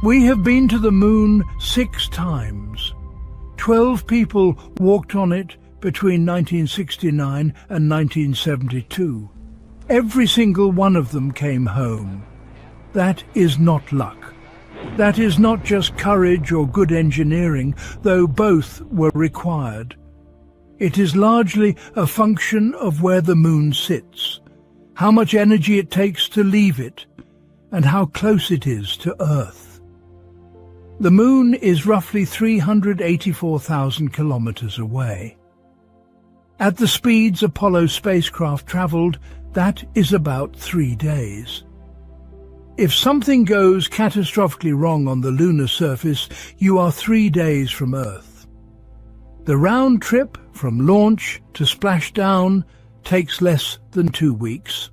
We have been to the moon 6 times. 12 people walked on it between 1969 and 1972. Every single one of them came home. That is not luck. That is not just courage or good engineering, though both were required. It is largely a function of where the moon sits, how much energy it takes to leave it, and how close it is to Earth. The moon is roughly 384,000 kilometers away. At the speeds Apollo spacecraft traveled, that is about 3 days. If something goes catastrophically wrong on the lunar surface, you are 3 days from Earth. The round trip from launch to splashdown takes less than 2 weeks.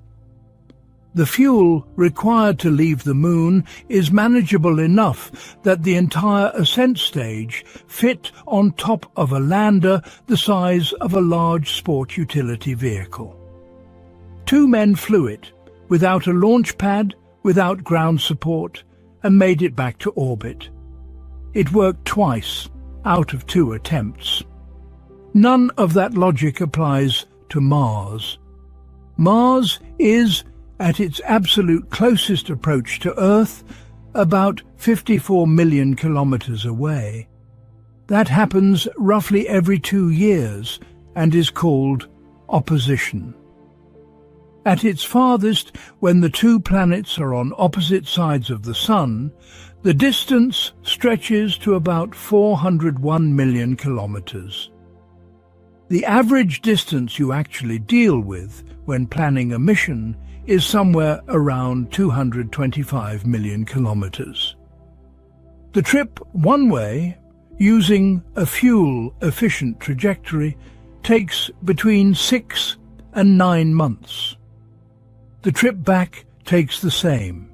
The fuel required to leave the moon is manageable enough that the entire ascent stage fit on top of a lander the size of a large sport utility vehicle. 2 men flew it, without a launch pad, without ground support, and made it back to orbit. It worked twice, out of 2 attempts. None of that logic applies to Mars. Mars is, at its absolute closest approach to Earth, about 54 million kilometers away. That happens roughly every 2 years and is called opposition. At its farthest, when the 2 planets are on opposite sides of the Sun, the distance stretches to about 401 million kilometers. The average distance you actually deal with when planning a mission is somewhere around 225 million kilometers. The trip one way, using a fuel-efficient trajectory, takes between 6 and 9 months. The trip back takes the same.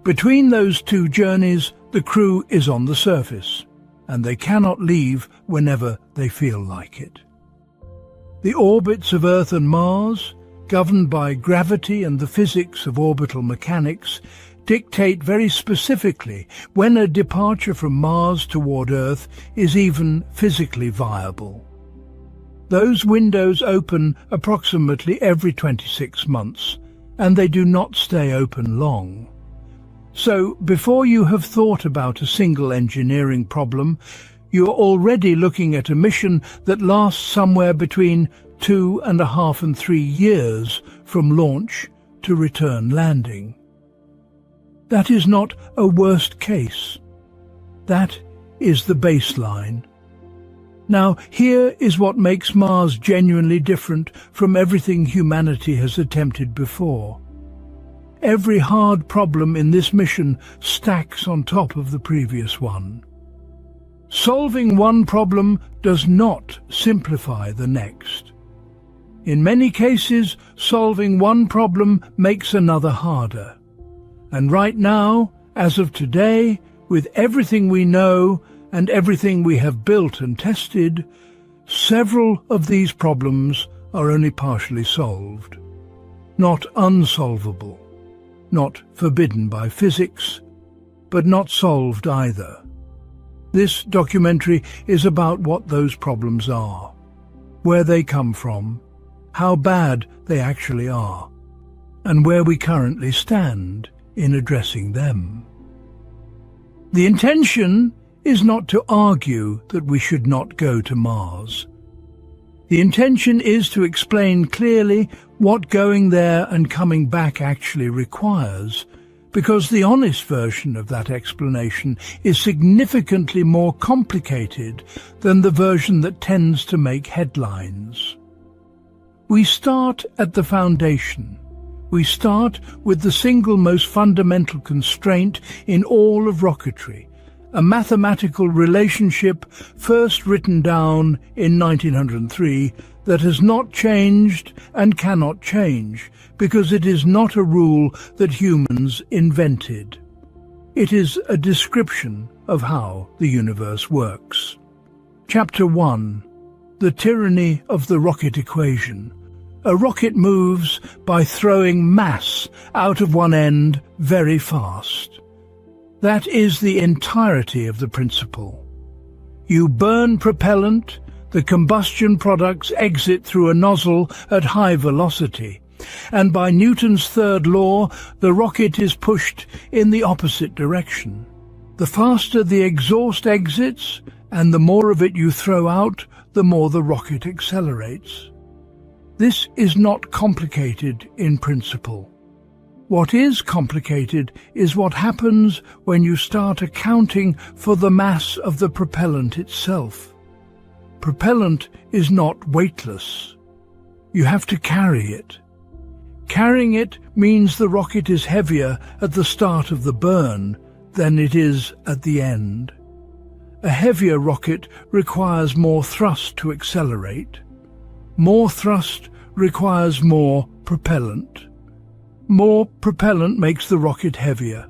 Between those 2 journeys, the crew is on the surface, and they cannot leave whenever they feel like it. The orbits of Earth and Mars, governed by gravity and the physics of orbital mechanics, dictate very specifically when a departure from Mars toward Earth is even physically viable. Those windows open approximately every 26 months, and they do not stay open long. So, before you have thought about a single engineering problem, you are already looking at a mission that lasts somewhere between 2.5 and 3 years from launch to return landing. That is not a worst case. That is the baseline. Now, here is what makes Mars genuinely different from everything humanity has attempted before. Every hard problem in this mission stacks on top of the previous one. Solving one problem does not simplify the next. In many cases, solving one problem makes another harder. And right now, as of today, with everything we know and everything we have built and tested, several of these problems are only partially solved. Not unsolvable, not forbidden by physics, but not solved either. This documentary is about what those problems are, where they come from, how bad they actually are, and where we currently stand in addressing them. The intention is not to argue that we should not go to Mars. The intention is to explain clearly what going there and coming back actually requires, because the honest version of that explanation is significantly more complicated than the version that tends to make headlines. We start at the foundation. We start with the single most fundamental constraint in all of rocketry, a mathematical relationship first written down in 1903 that has not changed and cannot change, because it is not a rule that humans invented. It is a description of how the universe works. Chapter 1. The Tyranny of the Rocket Equation. A rocket moves by throwing mass out of one end very fast. That is the entirety of the principle. You burn propellant, the combustion products exit through a nozzle at high velocity, and by Newton's third law, the rocket is pushed in the opposite direction. The faster the exhaust exits, and the more of it you throw out, the more the rocket accelerates. This is not complicated in principle. What is complicated is what happens when you start accounting for the mass of the propellant itself. Propellant is not weightless. You have to carry it. Carrying it means the rocket is heavier at the start of the burn than it is at the end. A heavier rocket requires more thrust to accelerate. More thrust requires more propellant. More propellant makes the rocket heavier.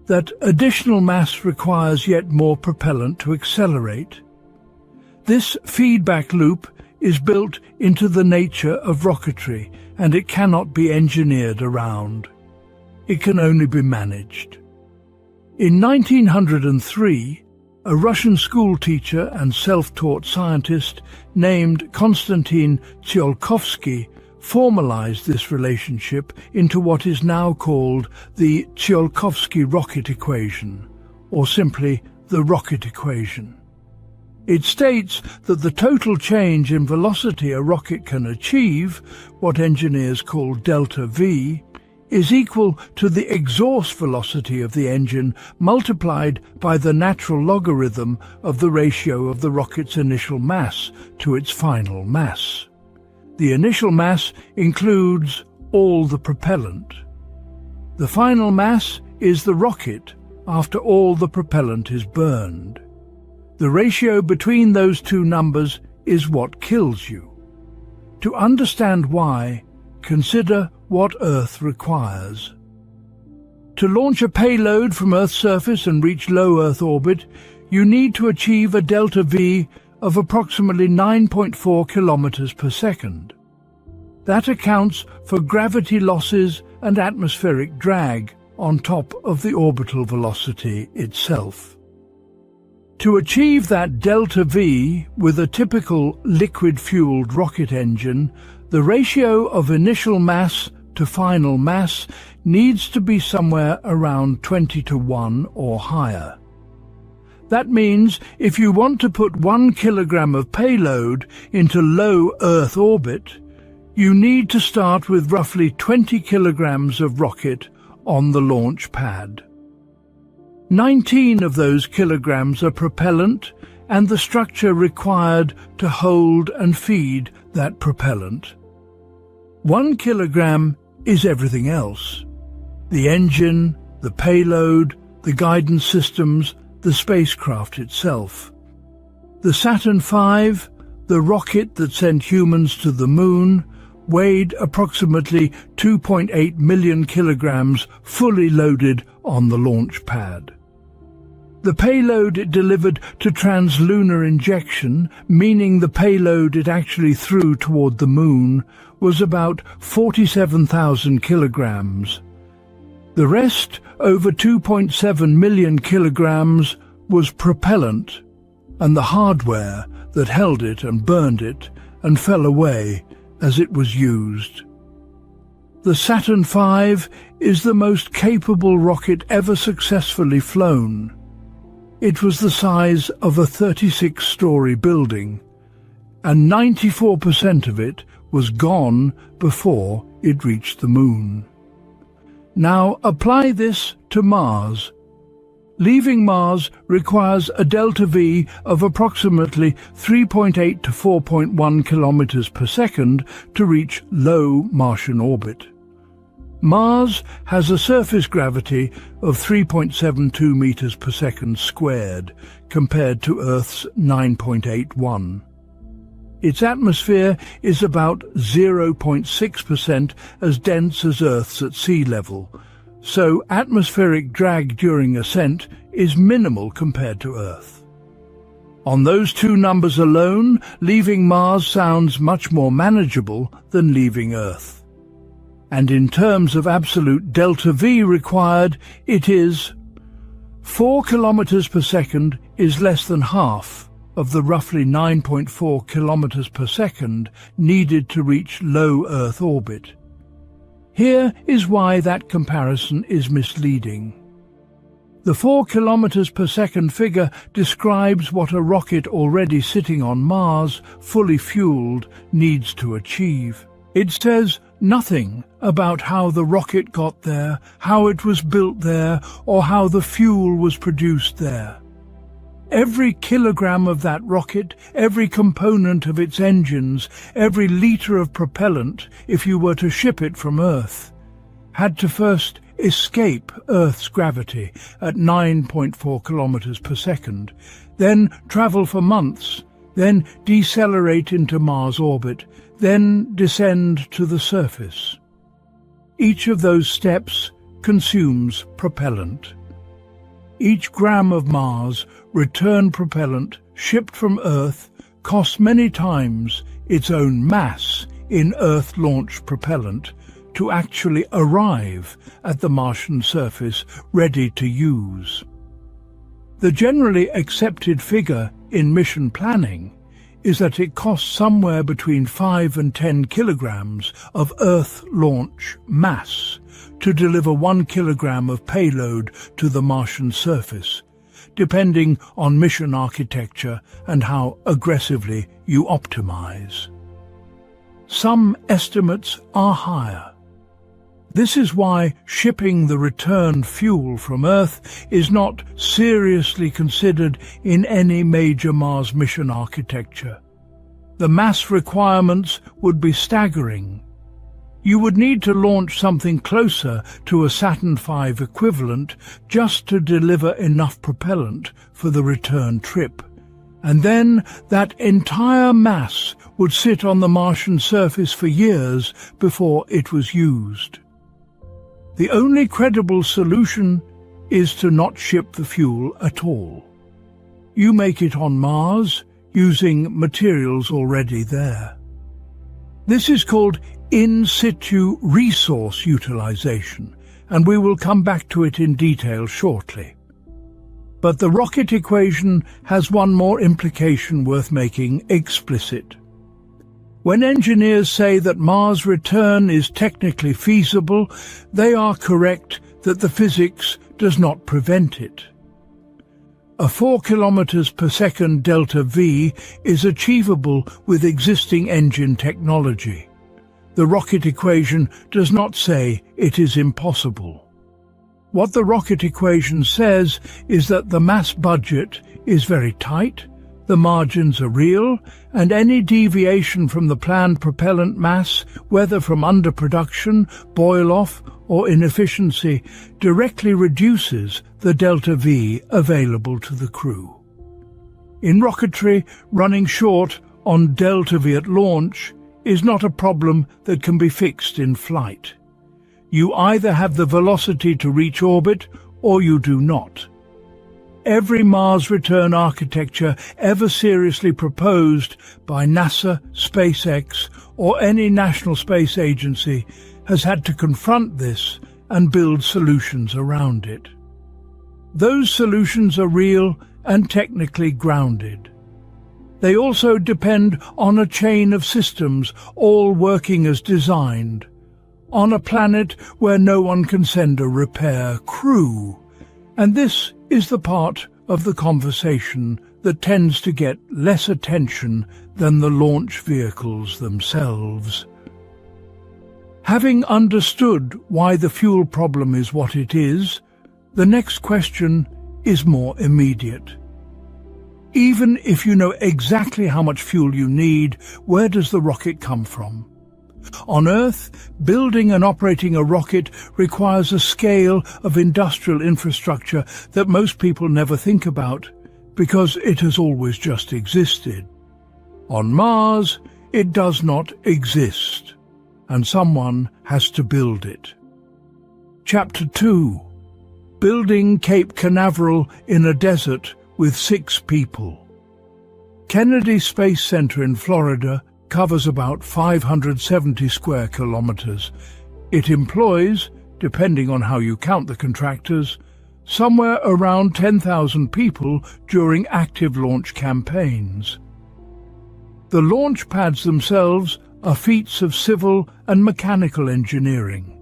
That additional mass requires yet more propellant to accelerate. This feedback loop is built into the nature of rocketry, and it cannot be engineered around. It can only be managed. In 1903, a Russian schoolteacher and self-taught scientist named Konstantin Tsiolkovsky formalized this relationship into what is now called the Tsiolkovsky rocket equation, or simply the rocket equation. It states that the total change in velocity a rocket can achieve, what engineers call delta V, is equal to the exhaust velocity of the engine multiplied by the natural logarithm of the ratio of the rocket's initial mass to its final mass. The initial mass includes all the propellant. The final mass is the rocket after all the propellant is burned. The ratio between those two numbers is what kills you. To understand why, consider what Earth requires. To launch a payload from Earth's surface and reach low Earth orbit, you need to achieve a delta V of approximately 9.4 kilometers per second. That accounts for gravity losses and atmospheric drag on top of the orbital velocity itself. To achieve that delta V with a typical liquid-fueled rocket engine, the ratio of initial mass to final mass needs to be somewhere around 20:1 or higher. That means if you want to put 1 kilogram of payload into low Earth orbit, you need to start with roughly 20 kilograms of rocket on the launch pad. 19 of those kilograms are propellant and the structure required to hold and feed that propellant. 1 kilogram is everything else: the engine, the payload, the guidance systems, the spacecraft itself. The Saturn V, the rocket that sent humans to the moon, weighed approximately 2.8 million kilograms fully loaded on the launch pad. The payload it delivered to translunar injection, meaning the payload it actually threw toward the moon, was about 47,000 kilograms. The rest, over 2.7 million kilograms, was propellant, and the hardware that held it and burned it and fell away as it was used. The Saturn V is the most capable rocket ever successfully flown. It was the size of a 36-story building, and 94% of it was gone before it reached the moon. Now apply this to Mars. Leaving Mars requires a delta V of approximately 3.8 to 4.1 kilometers per second to reach low Martian orbit. Mars has a surface gravity of 3.72 meters per second squared, compared to Earth's 9.81. Its atmosphere is about 0.6% as dense as Earth's at sea level, so atmospheric drag during ascent is minimal compared to Earth. On those two numbers alone, leaving Mars sounds much more manageable than leaving Earth. And in terms of absolute delta V required, it is 4 kilometers per second is less than half of the roughly 9.4 kilometers per second needed to reach low Earth orbit. Here is why that comparison is misleading. The 4 kilometers per second figure describes what a rocket already sitting on Mars, fully fueled, needs to achieve. It says nothing about how the rocket got there, how it was built there, or how the fuel was produced there. Every kilogram of that rocket, every component of its engines, every liter of propellant, if you were to ship it from Earth, had to first escape Earth's gravity at 9.4 kilometers per second, then travel for months, then decelerate into Mars orbit, then descend to the surface. Each of those steps consumes propellant. Each gram of Mars return propellant shipped from Earth costs many times its own mass in Earth-launched propellant to actually arrive at the Martian surface ready to use. The generally accepted figure in mission planning is that it costs somewhere between 5 and 10 kilograms of Earth launch mass to deliver 1 kilogram of payload to the Martian surface, depending on mission architecture and how aggressively you optimize. Some estimates are higher. This is why shipping the return fuel from Earth is not seriously considered in any major Mars mission architecture. The mass requirements would be staggering. You would need to launch something closer to a Saturn V equivalent just to deliver enough propellant for the return trip. And then that entire mass would sit on the Martian surface for years before it was used. The only credible solution is to not ship the fuel at all. You make it on Mars using materials already there. This is called in-situ resource utilization, and we will come back to it in detail shortly. But the rocket equation has one more implication worth making explicit. When engineers say that Mars return is technically feasible, they are correct that the physics does not prevent it. A 4 kilometers per second delta V is achievable with existing engine technology. The rocket equation does not say it is impossible. What the rocket equation says is that the mass budget is very tight, the margins are real, and any deviation from the planned propellant mass, whether from underproduction, boil-off, or inefficiency, directly reduces the delta V available to the crew. In rocketry, running short on delta V at launch is not a problem that can be fixed in flight. You either have the velocity to reach orbit or you do not. Every Mars return architecture ever seriously proposed by NASA, SpaceX, or any national space agency has had to confront this and build solutions around it. Those solutions are real and technically grounded. They also depend on a chain of systems all working as designed, on a planet where no one can send a repair crew. And this is the part of the conversation that tends to get less attention than the launch vehicles themselves. Having understood why the fuel problem is what it is, the next question is more immediate. Even if you know exactly how much fuel you need, where does the rocket come from? On Earth, building and operating a rocket requires a scale of industrial infrastructure that most people never think about because it has always just existed. On Mars, it does not exist, and someone has to build it. Chapter 2. Building Cape Canaveral in a desert with 6 people. Kennedy Space Center in Florida covers about 570 square kilometers. It employs, depending on how you count the contractors, somewhere around 10,000 people during active launch campaigns. The launch pads themselves are feats of civil and mechanical engineering.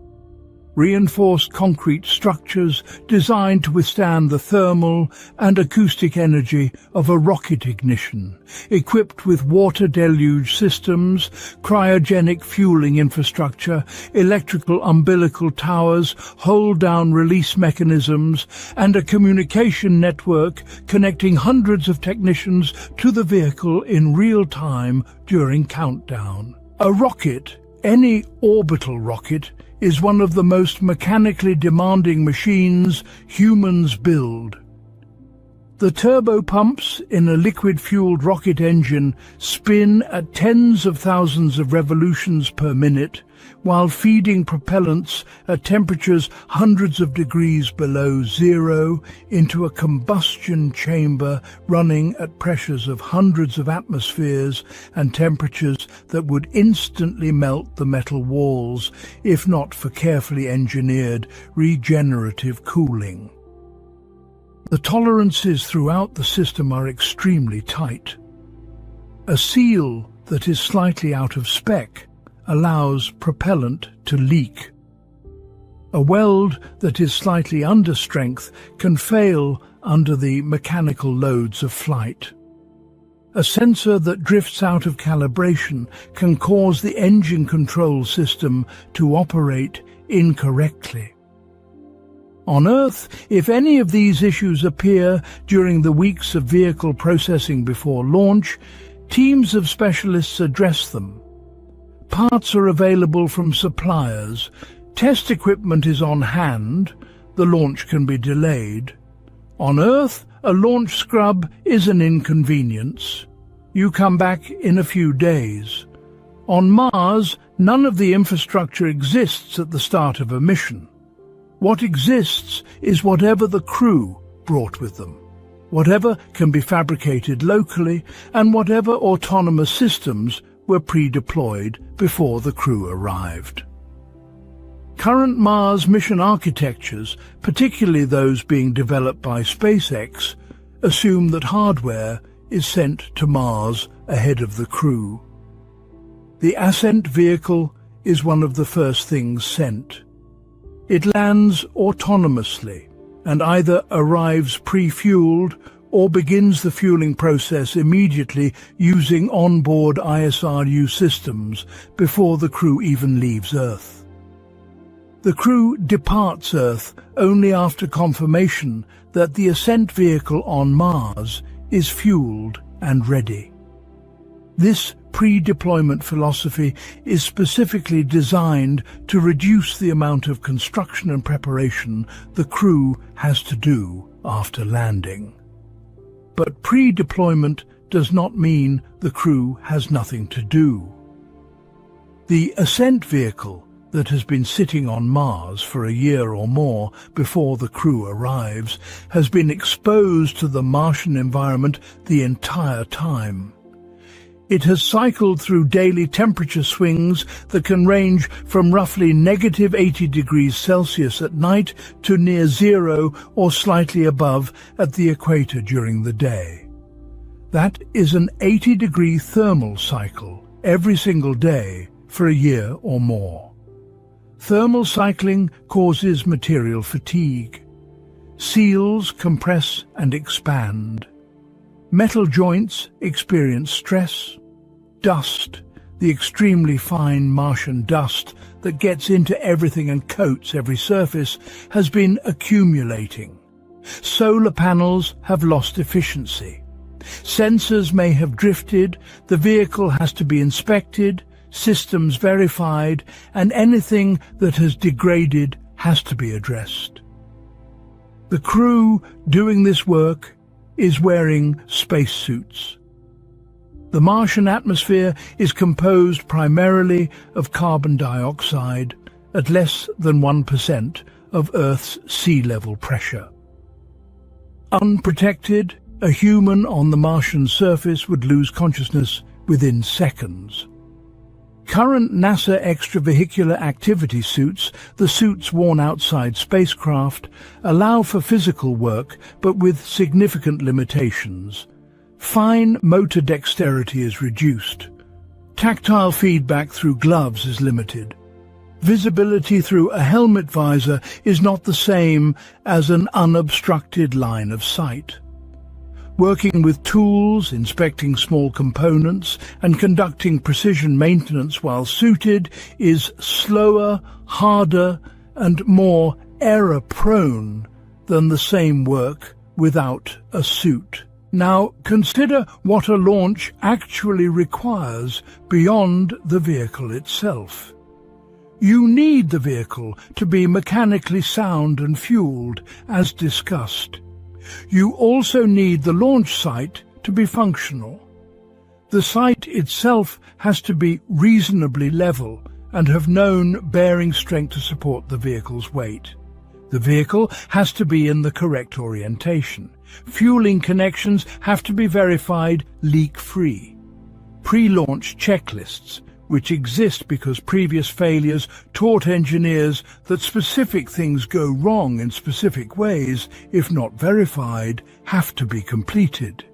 Reinforced concrete structures designed to withstand the thermal and acoustic energy of a rocket ignition, equipped with water deluge systems, cryogenic fueling infrastructure, electrical umbilical towers, hold-down release mechanisms, and a communication network connecting hundreds of technicians to the vehicle in real time during countdown. A rocket, any orbital rocket, is one of the most mechanically demanding machines humans build. The turbopumps in a liquid-fueled rocket engine spin at tens of thousands of revolutions per minute, while feeding propellants at temperatures hundreds of degrees below zero into a combustion chamber running at pressures of hundreds of atmospheres and temperatures that would instantly melt the metal walls, if not for carefully engineered regenerative cooling. The tolerances throughout the system are extremely tight. A seal that is slightly out of spec allows propellant to leak. A weld that is slightly under strength can fail under the mechanical loads of flight. A sensor that drifts out of calibration can cause the engine control system to operate incorrectly. On Earth, if any of these issues appear during the weeks of vehicle processing before launch, teams of specialists address them. Parts are available from suppliers, test equipment is on hand, the launch can be delayed. On Earth, a launch scrub is an inconvenience. You come back in a few days. On Mars, none of the infrastructure exists at the start of a mission. What exists is whatever the crew brought with them. Whatever can be fabricated locally, and whatever autonomous systems were pre-deployed before the crew arrived. Current Mars mission architectures, particularly those being developed by SpaceX, assume that hardware is sent to Mars ahead of the crew. The ascent vehicle is one of the first things sent. It lands autonomously and either arrives pre-fueled or begins the fueling process immediately using onboard ISRU systems before the crew even leaves Earth. The crew departs Earth only after confirmation that the ascent vehicle on Mars is fueled and ready. This pre-deployment philosophy is specifically designed to reduce the amount of construction and preparation the crew has to do after landing. But pre-deployment does not mean the crew has nothing to do. The ascent vehicle that has been sitting on Mars for a year or more before the crew arrives has been exposed to the Martian environment the entire time. It has cycled through daily temperature swings that can range from roughly negative 80 degrees Celsius at night to near zero or slightly above at the equator during the day. That is an 80-degree thermal cycle every single day for a year or more. Thermal cycling causes material fatigue. Seals compress and expand. Metal joints experience stress. Dust, the extremely fine Martian dust that gets into everything and coats every surface, has been accumulating. Solar panels have lost efficiency. Sensors may have drifted, the vehicle has to be inspected, systems verified, and anything that has degraded has to be addressed. The crew doing this work is wearing spacesuits. The Martian atmosphere is composed primarily of carbon dioxide at less than 1% of Earth's sea level pressure. Unprotected, a human on the Martian surface would lose consciousness within seconds. Current NASA extravehicular activity suits, the suits worn outside spacecraft, allow for physical work but with significant limitations. Fine motor dexterity is reduced. Tactile feedback through gloves is limited. Visibility through a helmet visor is not the same as an unobstructed line of sight. Working with tools, inspecting small components, and conducting precision maintenance while suited is slower, harder, and more error-prone than the same work without a suit. Now, consider what a launch actually requires beyond the vehicle itself. You need the vehicle to be mechanically sound and fueled, as discussed. You also need the launch site to be functional. The site itself has to be reasonably level and have known bearing strength to support the vehicle's weight. The vehicle has to be in the correct orientation. Fueling connections have to be verified leak-free. Pre-launch checklists, which exist because previous failures taught engineers that specific things go wrong in specific ways, if not verified, have to be completed.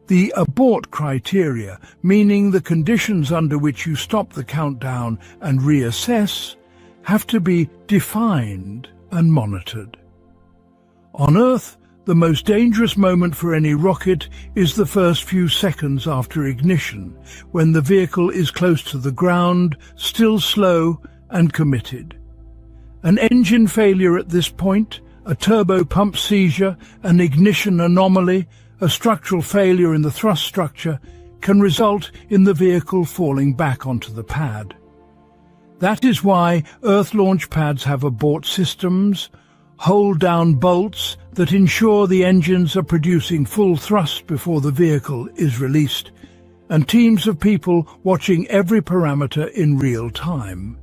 The abort criteria, meaning the conditions under which you stop the countdown and reassess, have to be defined and monitored. On Earth, the most dangerous moment for any rocket is the first few seconds after ignition, when the vehicle is close to the ground, still slow and committed. An engine failure at this point, a turbo pump seizure, an ignition anomaly, a structural failure in the thrust structure can result in the vehicle falling back onto the pad. That is why Earth launch pads have abort systems, hold-down bolts that ensure the engines are producing full thrust before the vehicle is released, and teams of people watching every parameter in real time.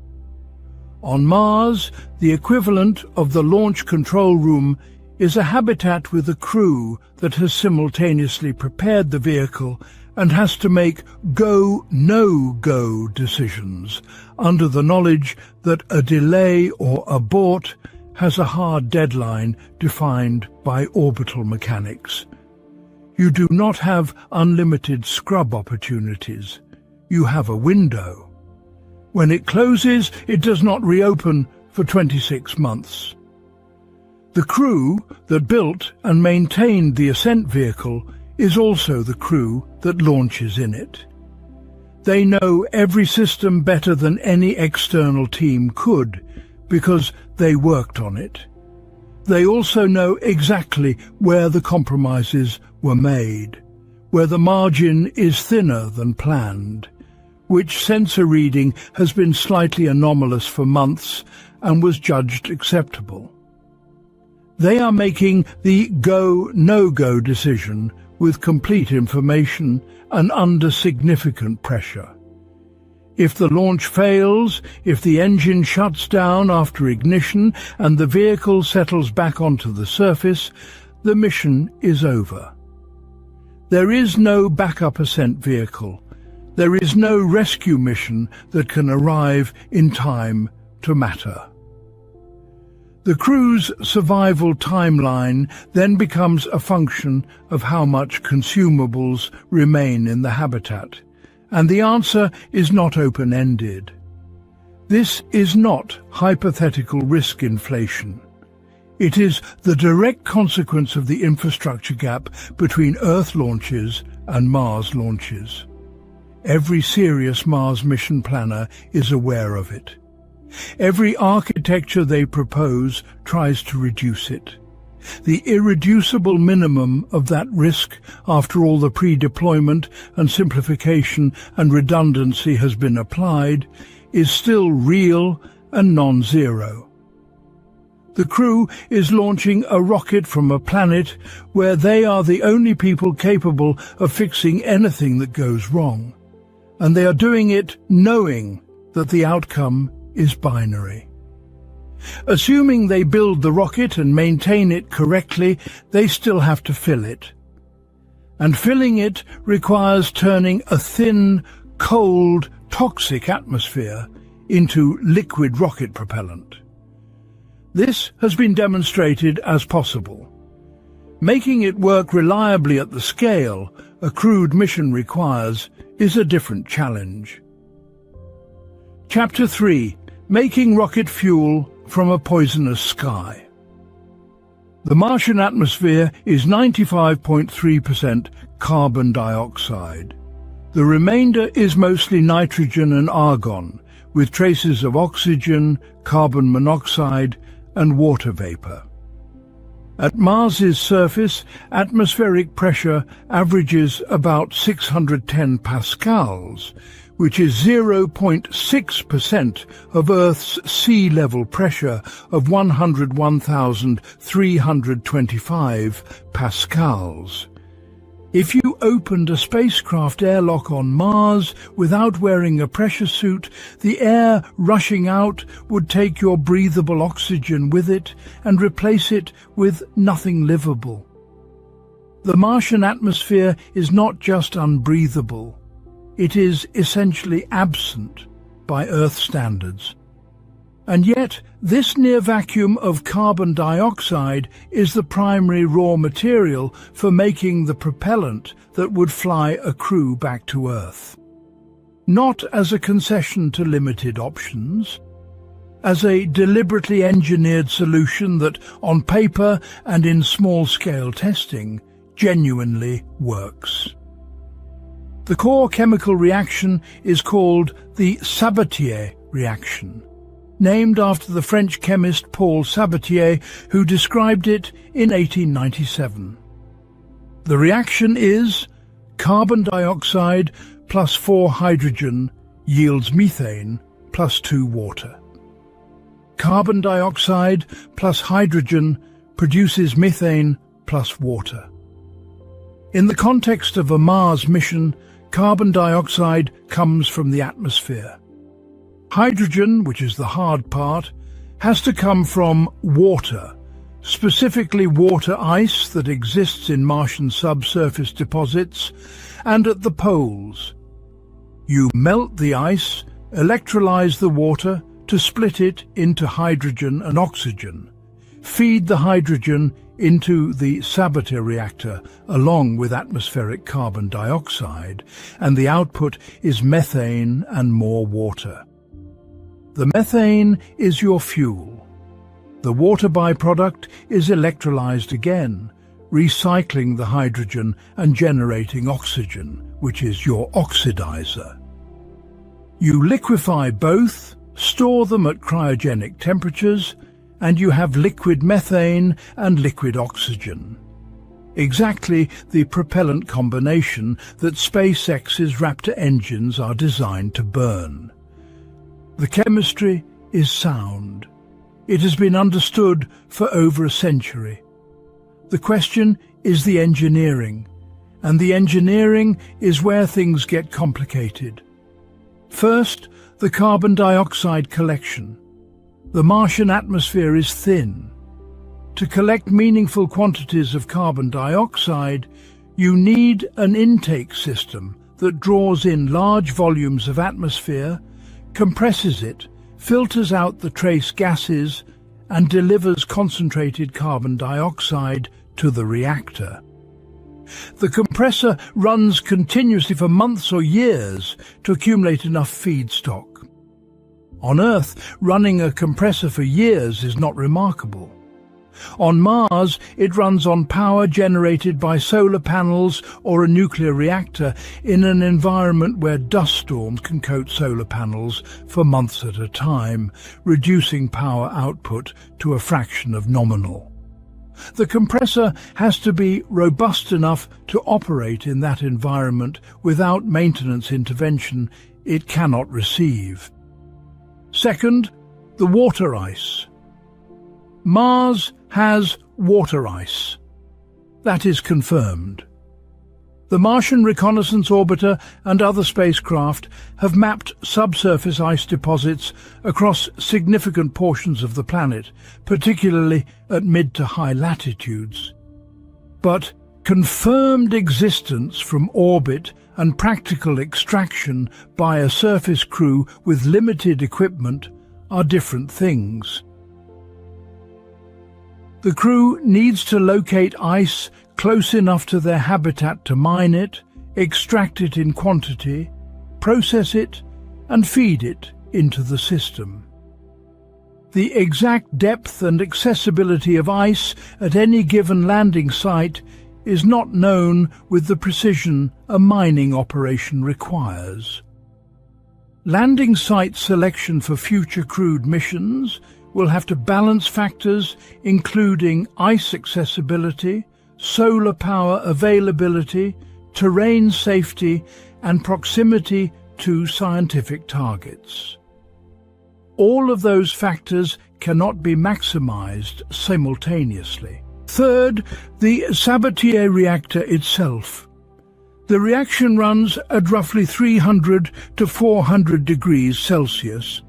On Mars, the equivalent of the launch control room is a habitat with a crew that has simultaneously prepared the vehicle and has to make go, no-go decisions under the knowledge that a delay or abort has a hard deadline defined by orbital mechanics. You do not have unlimited scrub opportunities. You have a window. When it closes, it does not reopen for 26 months. The crew that built and maintained the ascent vehicle is also the crew that launches in it. They know every system better than any external team could, because they worked on it. They also know exactly where the compromises were made, where the margin is thinner than planned, which sensor reading has been slightly anomalous for months and was judged acceptable. They are making the go, no-go decision with complete information and under significant pressure. If the launch fails, if the engine shuts down after ignition and the vehicle settles back onto the surface, the mission is over. There is no backup ascent vehicle. There is no rescue mission that can arrive in time to matter. The crew's survival timeline then becomes a function of how much consumables remain in the habitat, and the answer is not open-ended. This is not hypothetical risk inflation. It is the direct consequence of the infrastructure gap between Earth launches and Mars launches. Every serious Mars mission planner is aware of it. Every architecture they propose tries to reduce it. The irreducible minimum of that risk, after all the pre-deployment and simplification and redundancy has been applied, is still real and non-zero. The crew is launching a rocket from a planet where they are the only people capable of fixing anything that goes wrong, and they are doing it knowing that the outcome is binary. Assuming they build the rocket and maintain it correctly, they still have to fill it. And filling it requires turning a thin, cold toxic atmosphere into liquid rocket propellant. This has been demonstrated as possible. Making it work reliably at the scale a crewed mission requires is a different challenge. Chapter 3. Making rocket fuel from a poisonous sky. The Martian atmosphere is 95.3% carbon dioxide. The remainder is mostly nitrogen and argon, with traces of oxygen, carbon monoxide, and water vapor. At Mars's surface, atmospheric pressure averages about 610 pascals, which is 0.6% of Earth's sea level pressure of 101,325 pascals. If you opened a spacecraft airlock on Mars without wearing a pressure suit, the air rushing out would take your breathable oxygen with it and replace it with nothing livable. The Martian atmosphere is not just unbreathable, it is essentially absent by Earth standards. And yet, this near vacuum of carbon dioxide is the primary raw material for making the propellant that would fly a crew back to Earth. Not as a concession to limited options, as a deliberately engineered solution that, on paper and in small-scale testing, genuinely works. The core chemical reaction is called the Sabatier reaction, named after the French chemist Paul Sabatier, who described it in 1897. The reaction is carbon dioxide plus 4 hydrogen yields methane plus 2 water. Carbon dioxide plus hydrogen produces methane plus water. In the context of a Mars mission, carbon dioxide comes from the atmosphere. Hydrogen, which is the hard part, has to come from water, specifically water ice that exists in Martian subsurface deposits and at the poles. You melt the ice, electrolyze the water to split it into hydrogen and oxygen, feed the hydrogen into the Sabatier reactor along with atmospheric carbon dioxide, and the output is methane and more water. The methane is your fuel. The water byproduct is electrolyzed again, recycling the hydrogen and generating oxygen, which is your oxidizer. You liquefy both, store them at cryogenic temperatures, and you have liquid methane and liquid oxygen. Exactly the propellant combination that SpaceX's Raptor engines are designed to burn. The chemistry is sound. It has been understood for over a century. The question is the engineering, and the engineering is where things get complicated. First, the carbon dioxide collection. The Martian atmosphere is thin. To collect meaningful quantities of carbon dioxide, you need an intake system that draws in large volumes of atmosphere, compresses it, filters out the trace gases, and delivers concentrated carbon dioxide to the reactor. The compressor runs continuously for months or years to accumulate enough feedstock. On Earth, running a compressor for years is not remarkable. On Mars, it runs on power generated by solar panels or a nuclear reactor in an environment where dust storms can coat solar panels for months at a time, reducing power output to a fraction of nominal. The compressor has to be robust enough to operate in that environment without maintenance intervention it cannot receive. Second, the water ice. Mars has water ice. That is confirmed. The Martian Reconnaissance Orbiter and other spacecraft have mapped subsurface ice deposits across significant portions of the planet, particularly at mid to high latitudes. But confirmed existence from orbit and practical extraction by a surface crew with limited equipment are different things. The crew needs to locate ice close enough to their habitat to mine it, extract it in quantity, process it, and feed it into the system. The exact depth and accessibility of ice at any given landing site is not known with the precision a mining operation requires. Landing site selection for future crewed missions will have to balance factors including ice accessibility, solar power availability, terrain safety, and proximity to scientific targets. All of those factors cannot be maximized simultaneously. Third, the Sabatier reactor itself. The reaction runs at roughly 300 to 400 degrees Celsius.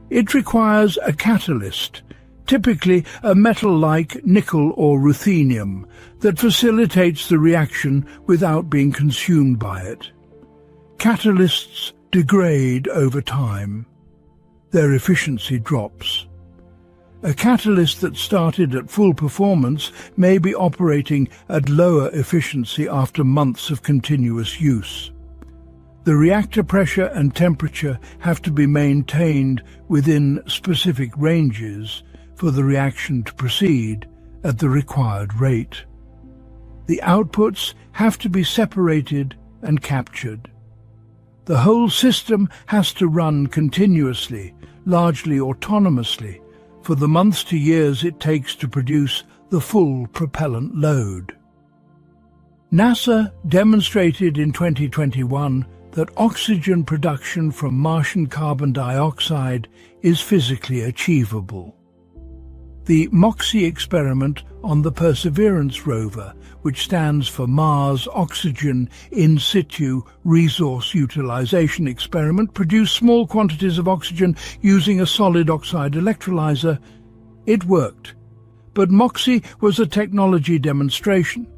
It requires a catalyst, typically a metal like nickel or ruthenium, that facilitates the reaction without being consumed by it. Catalysts degrade over time. Their efficiency drops. A catalyst that started at full performance may be operating at lower efficiency after months of continuous use. The reactor pressure and temperature have to be maintained within specific ranges for the reaction to proceed at the required rate. The outputs have to be separated and captured. The whole system has to run continuously, largely autonomously, for the months to years it takes to produce the full propellant load. NASA demonstrated in 2021 that oxygen production from Martian carbon dioxide is physically achievable. The MOXIE experiment on the Perseverance rover, which stands for Mars Oxygen in-situ Resource Utilization Experiment, produced small quantities of oxygen using a solid oxide electrolyzer. It worked, but MOXIE was a technology demonstration.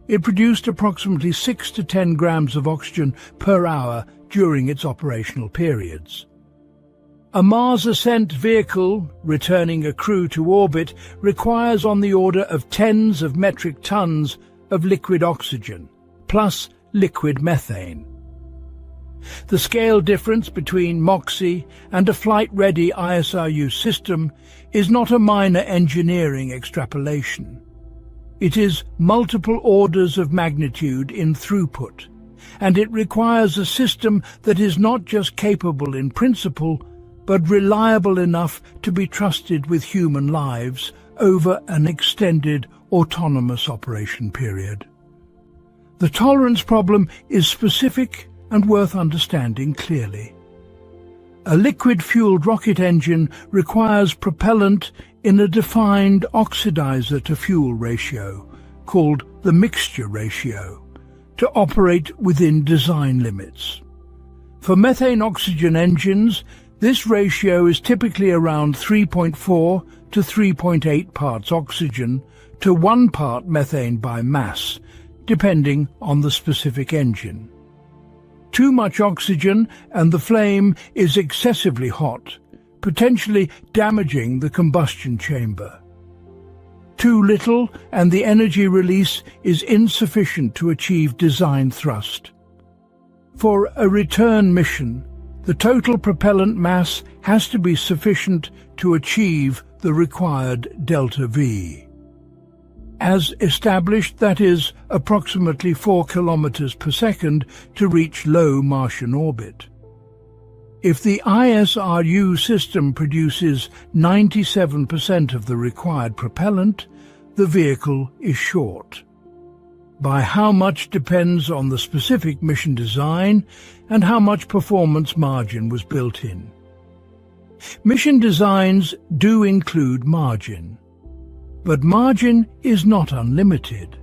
It produced approximately 6 to 10 grams of oxygen per hour during its operational periods. A Mars ascent vehicle, returning a crew to orbit, requires on the order of tens of metric tons of liquid oxygen, plus liquid methane. The scale difference between MOXIE and a flight-ready ISRU system is not a minor engineering extrapolation. It is multiple orders of magnitude in throughput, and it requires a system that is not just capable in principle, but reliable enough to be trusted with human lives over an extended autonomous operation period. The tolerance problem is specific and worth understanding clearly. A liquid-fueled rocket engine requires propellant in a defined oxidizer-to-fuel ratio, called the mixture ratio, to operate within design limits. For methane-oxygen engines, this ratio is typically around 3.4 to 3.8 parts oxygen to 1 part methane by mass, depending on the specific engine. Too much oxygen and the flame is excessively hot, potentially damaging the combustion chamber. Too little and the energy release is insufficient to achieve design thrust. For a return mission, the total propellant mass has to be sufficient to achieve the required delta V. As established, that is approximately 4 kilometers per second to reach low Martian orbit. If the ISRU system produces 97% of the required propellant, the vehicle is short. By how much depends on the specific mission design and how much performance margin was built in. Mission designs do include margin, but margin is not unlimited,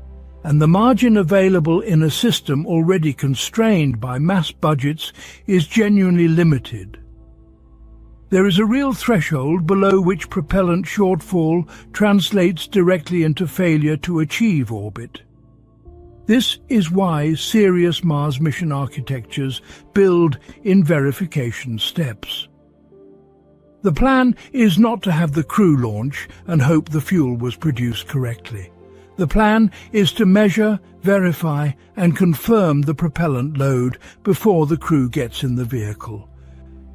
and the margin available in a system already constrained by mass budgets is genuinely limited. There is a real threshold below which propellant shortfall translates directly into failure to achieve orbit. This is why serious Mars mission architectures build in verification steps. The plan is not to have the crew launch and hope the fuel was produced correctly. The plan is to measure, verify and confirm the propellant load before the crew gets in the vehicle.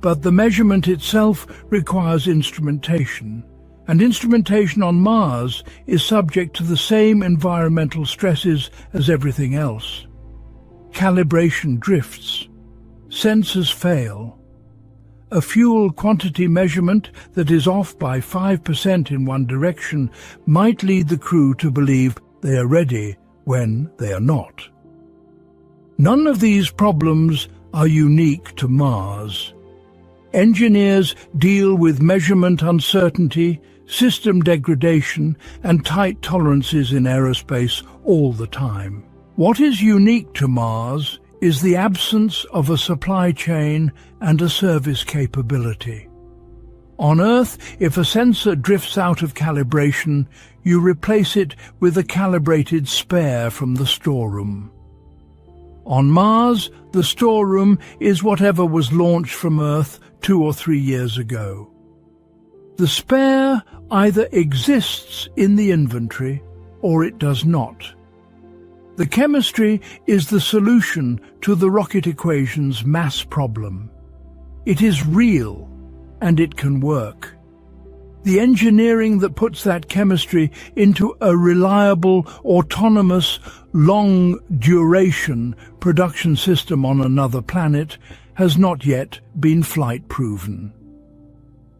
But the measurement itself requires instrumentation, and instrumentation on Mars is subject to the same environmental stresses as everything else. Calibration drifts, sensors fail. A fuel quantity measurement that is off by 5% in one direction might lead the crew to believe they are ready when they are not. None of these problems are unique to Mars. Engineers deal with measurement uncertainty, system degradation, and tight tolerances in aerospace all the time. What is unique to Mars is the absence of a supply chain and a service capability. On Earth, if a sensor drifts out of calibration, you replace it with a calibrated spare from the storeroom. On Mars, the storeroom is whatever was launched from Earth 2 or 3 years ago. The spare either exists in the inventory or it does not. The chemistry is the solution to the rocket equation's mass problem. It is real, and it can work. The engineering that puts that chemistry into a reliable, autonomous, long-duration production system on another planet has not yet been flight-proven.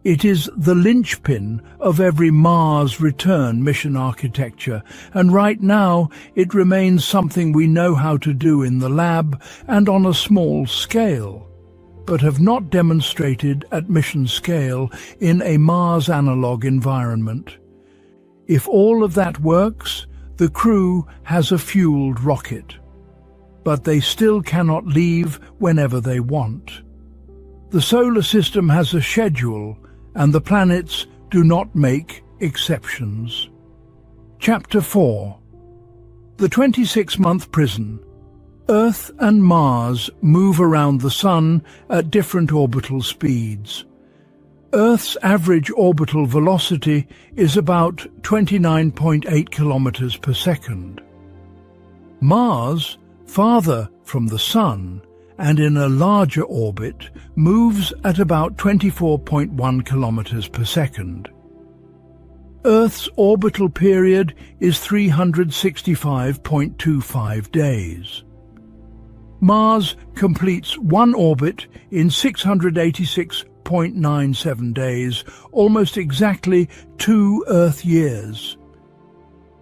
It is the linchpin of every Mars return mission architecture, and right now it remains something we know how to do in the lab and on a small scale, but have not demonstrated at mission scale in a Mars analog environment. If all of that works, the crew has a fueled rocket, but they still cannot leave whenever they want. The solar system has a schedule, and the planets do not make exceptions. Chapter 4. The 26-month prison. Earth and Mars move around the Sun at different orbital speeds. Earth's average orbital velocity is about 29.8 kilometers per second. Mars, farther from the Sun, and in a larger orbit, moves at about 24.1 kilometers per second. Earth's orbital period is 365.25 days. Mars completes one orbit in 686.97 days, almost exactly 2 Earth years.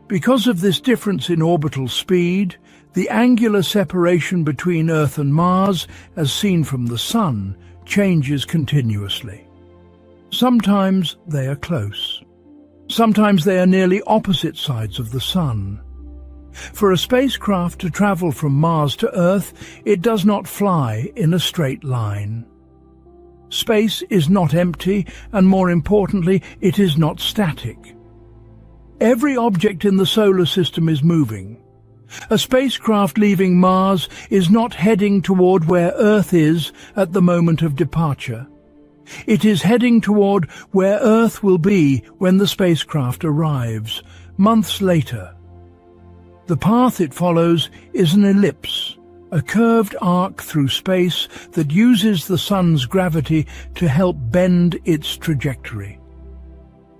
Because of this difference in orbital speed, the angular separation between Earth and Mars, as seen from the Sun, changes continuously. Sometimes they are close. Sometimes they are nearly opposite sides of the Sun. For a spacecraft to travel from Mars to Earth, it does not fly in a straight line. Space is not empty, and more importantly, it is not static. Every object in the solar system is moving. A spacecraft leaving Mars is not heading toward where Earth is at the moment of departure. It is heading toward where Earth will be when the spacecraft arrives, months later. The path it follows is an ellipse, a curved arc through space that uses the Sun's gravity to help bend its trajectory.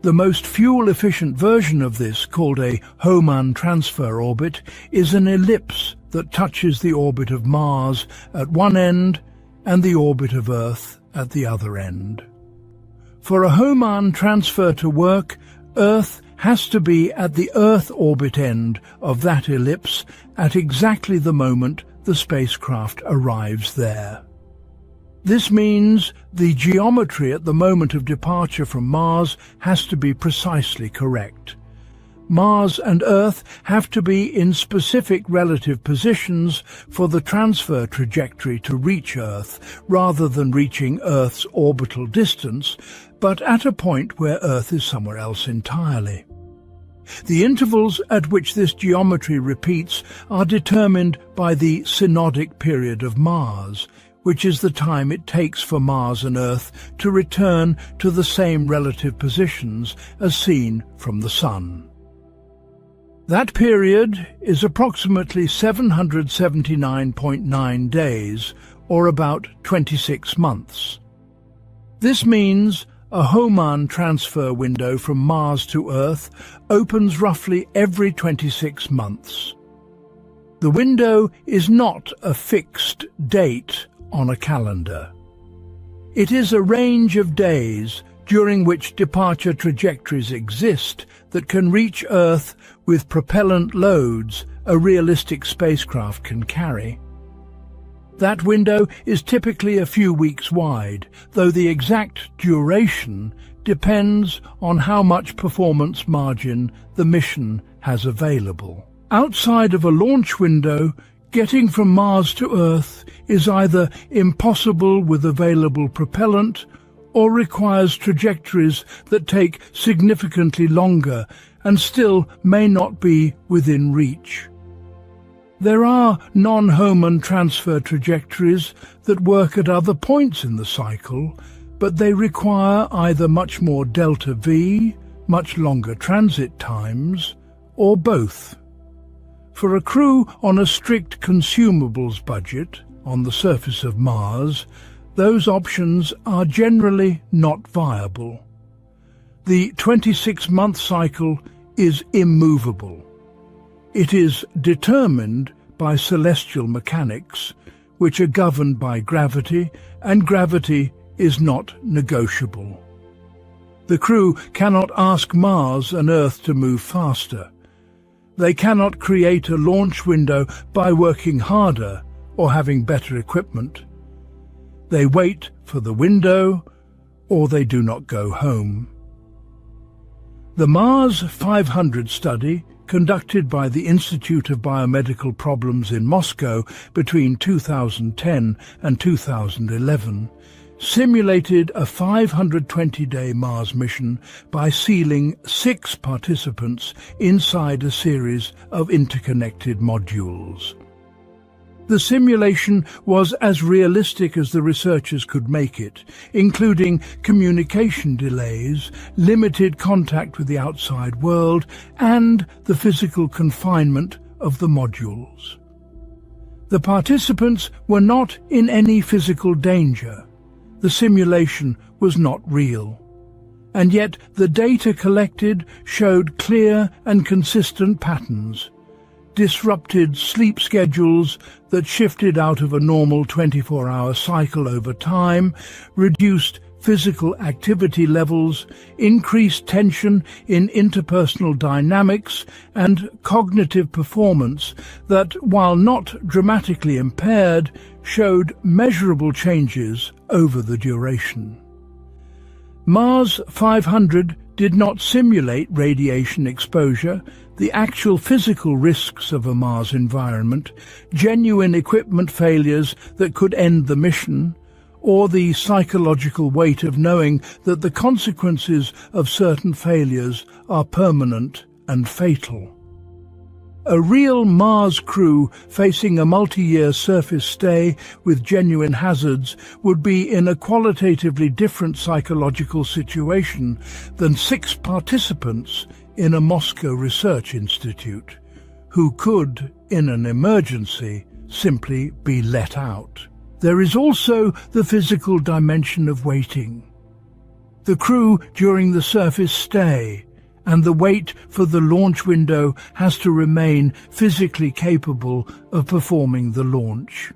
The most fuel-efficient version of this, called a Hohmann transfer orbit, is an ellipse that touches the orbit of Mars at one end and the orbit of Earth at the other end. For a Hohmann transfer to work, Earth has to be at the Earth orbit end of that ellipse at exactly the moment the spacecraft arrives there. This means the geometry at the moment of departure from Mars has to be precisely correct. Mars and Earth have to be in specific relative positions for the transfer trajectory to reach Earth, rather than reaching Earth's orbital distance, but at a point where Earth is somewhere else entirely. The intervals at which this geometry repeats are determined by the synodic period of Mars, which is the time it takes for Mars and Earth to return to the same relative positions as seen from the Sun. That period is approximately 779.9 days, or about 26 months. This means a Hohmann transfer window from Mars to Earth opens roughly every 26 months. The window is not a fixed date on a calendar. It is a range of days during which departure trajectories exist that can reach Earth with propellant loads a realistic spacecraft can carry. That window is typically a few weeks wide, though the exact duration depends on how much performance margin the mission has available. Outside of a launch window, getting from Mars to Earth is either impossible with available propellant or requires trajectories that take significantly longer and still may not be within reach. There are non-Hohmann transfer trajectories that work at other points in the cycle, but they require either much more delta V, much longer transit times, or both. For a crew on a strict consumables budget on the surface of Mars, those options are generally not viable. The 26-month cycle is immovable. It is determined by celestial mechanics, which are governed by gravity, and gravity is not negotiable. The crew cannot ask Mars and Earth to move faster. They cannot create a launch window by working harder or having better equipment. They wait for the window, or they do not go home. The Mars 500 study, conducted by the Institute of Biomedical Problems in Moscow between 2010 and 2011, simulated a 520-day Mars mission by sealing 6 participants inside a series of interconnected modules. The simulation was as realistic as the researchers could make it, including communication delays, limited contact with the outside world, and the physical confinement of the modules. The participants were not in any physical danger. The simulation was not real. And yet the data collected showed clear and consistent patterns. Disrupted sleep schedules that shifted out of a normal 24-hour cycle over time, reduced physical activity levels, increased tension in interpersonal dynamics and cognitive performance that, while not dramatically impaired, showed measurable changes over the duration. Mars 500 did not simulate radiation exposure, the actual physical risks of a Mars environment, genuine equipment failures that could end the mission, or the psychological weight of knowing that the consequences of certain failures are permanent and fatal. A real Mars crew facing a multi-year surface stay with genuine hazards would be in a qualitatively different psychological situation than 6 participants in a Moscow research institute, who could, in an emergency, simply be let out. There is also the physical dimension of waiting. The crew during the surface stay and the wait for the launch window has to remain physically capable of performing the launch.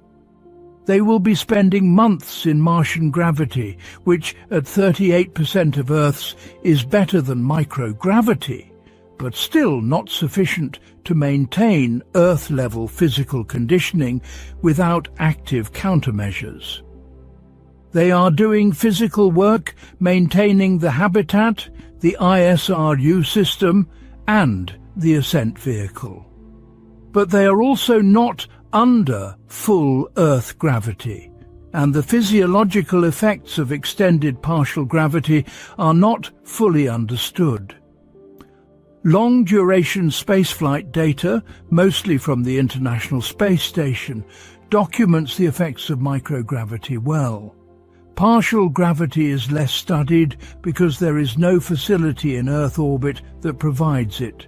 They will be spending months in Martian gravity, which at 38% of Earth's is better than microgravity, but still not sufficient to maintain Earth-level physical conditioning without active countermeasures. They are doing physical work maintaining the habitat, the ISRU system, and the ascent vehicle. But they are also not under full Earth gravity, and the physiological effects of extended partial gravity are not fully understood. Long-duration spaceflight data, mostly from the International Space Station, documents the effects of microgravity well. Partial gravity is less studied because there is no facility in Earth orbit that provides it.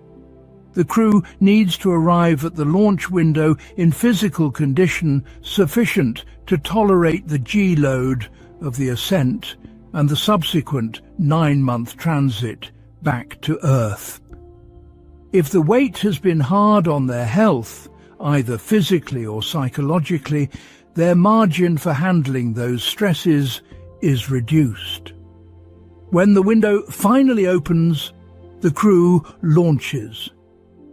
The crew needs to arrive at the launch window in physical condition sufficient to tolerate the G-load of the ascent and the subsequent 9-month transit back to Earth. If the weight has been hard on their health, either physically or psychologically, their margin for handling those stresses is reduced. When the window finally opens, the crew launches.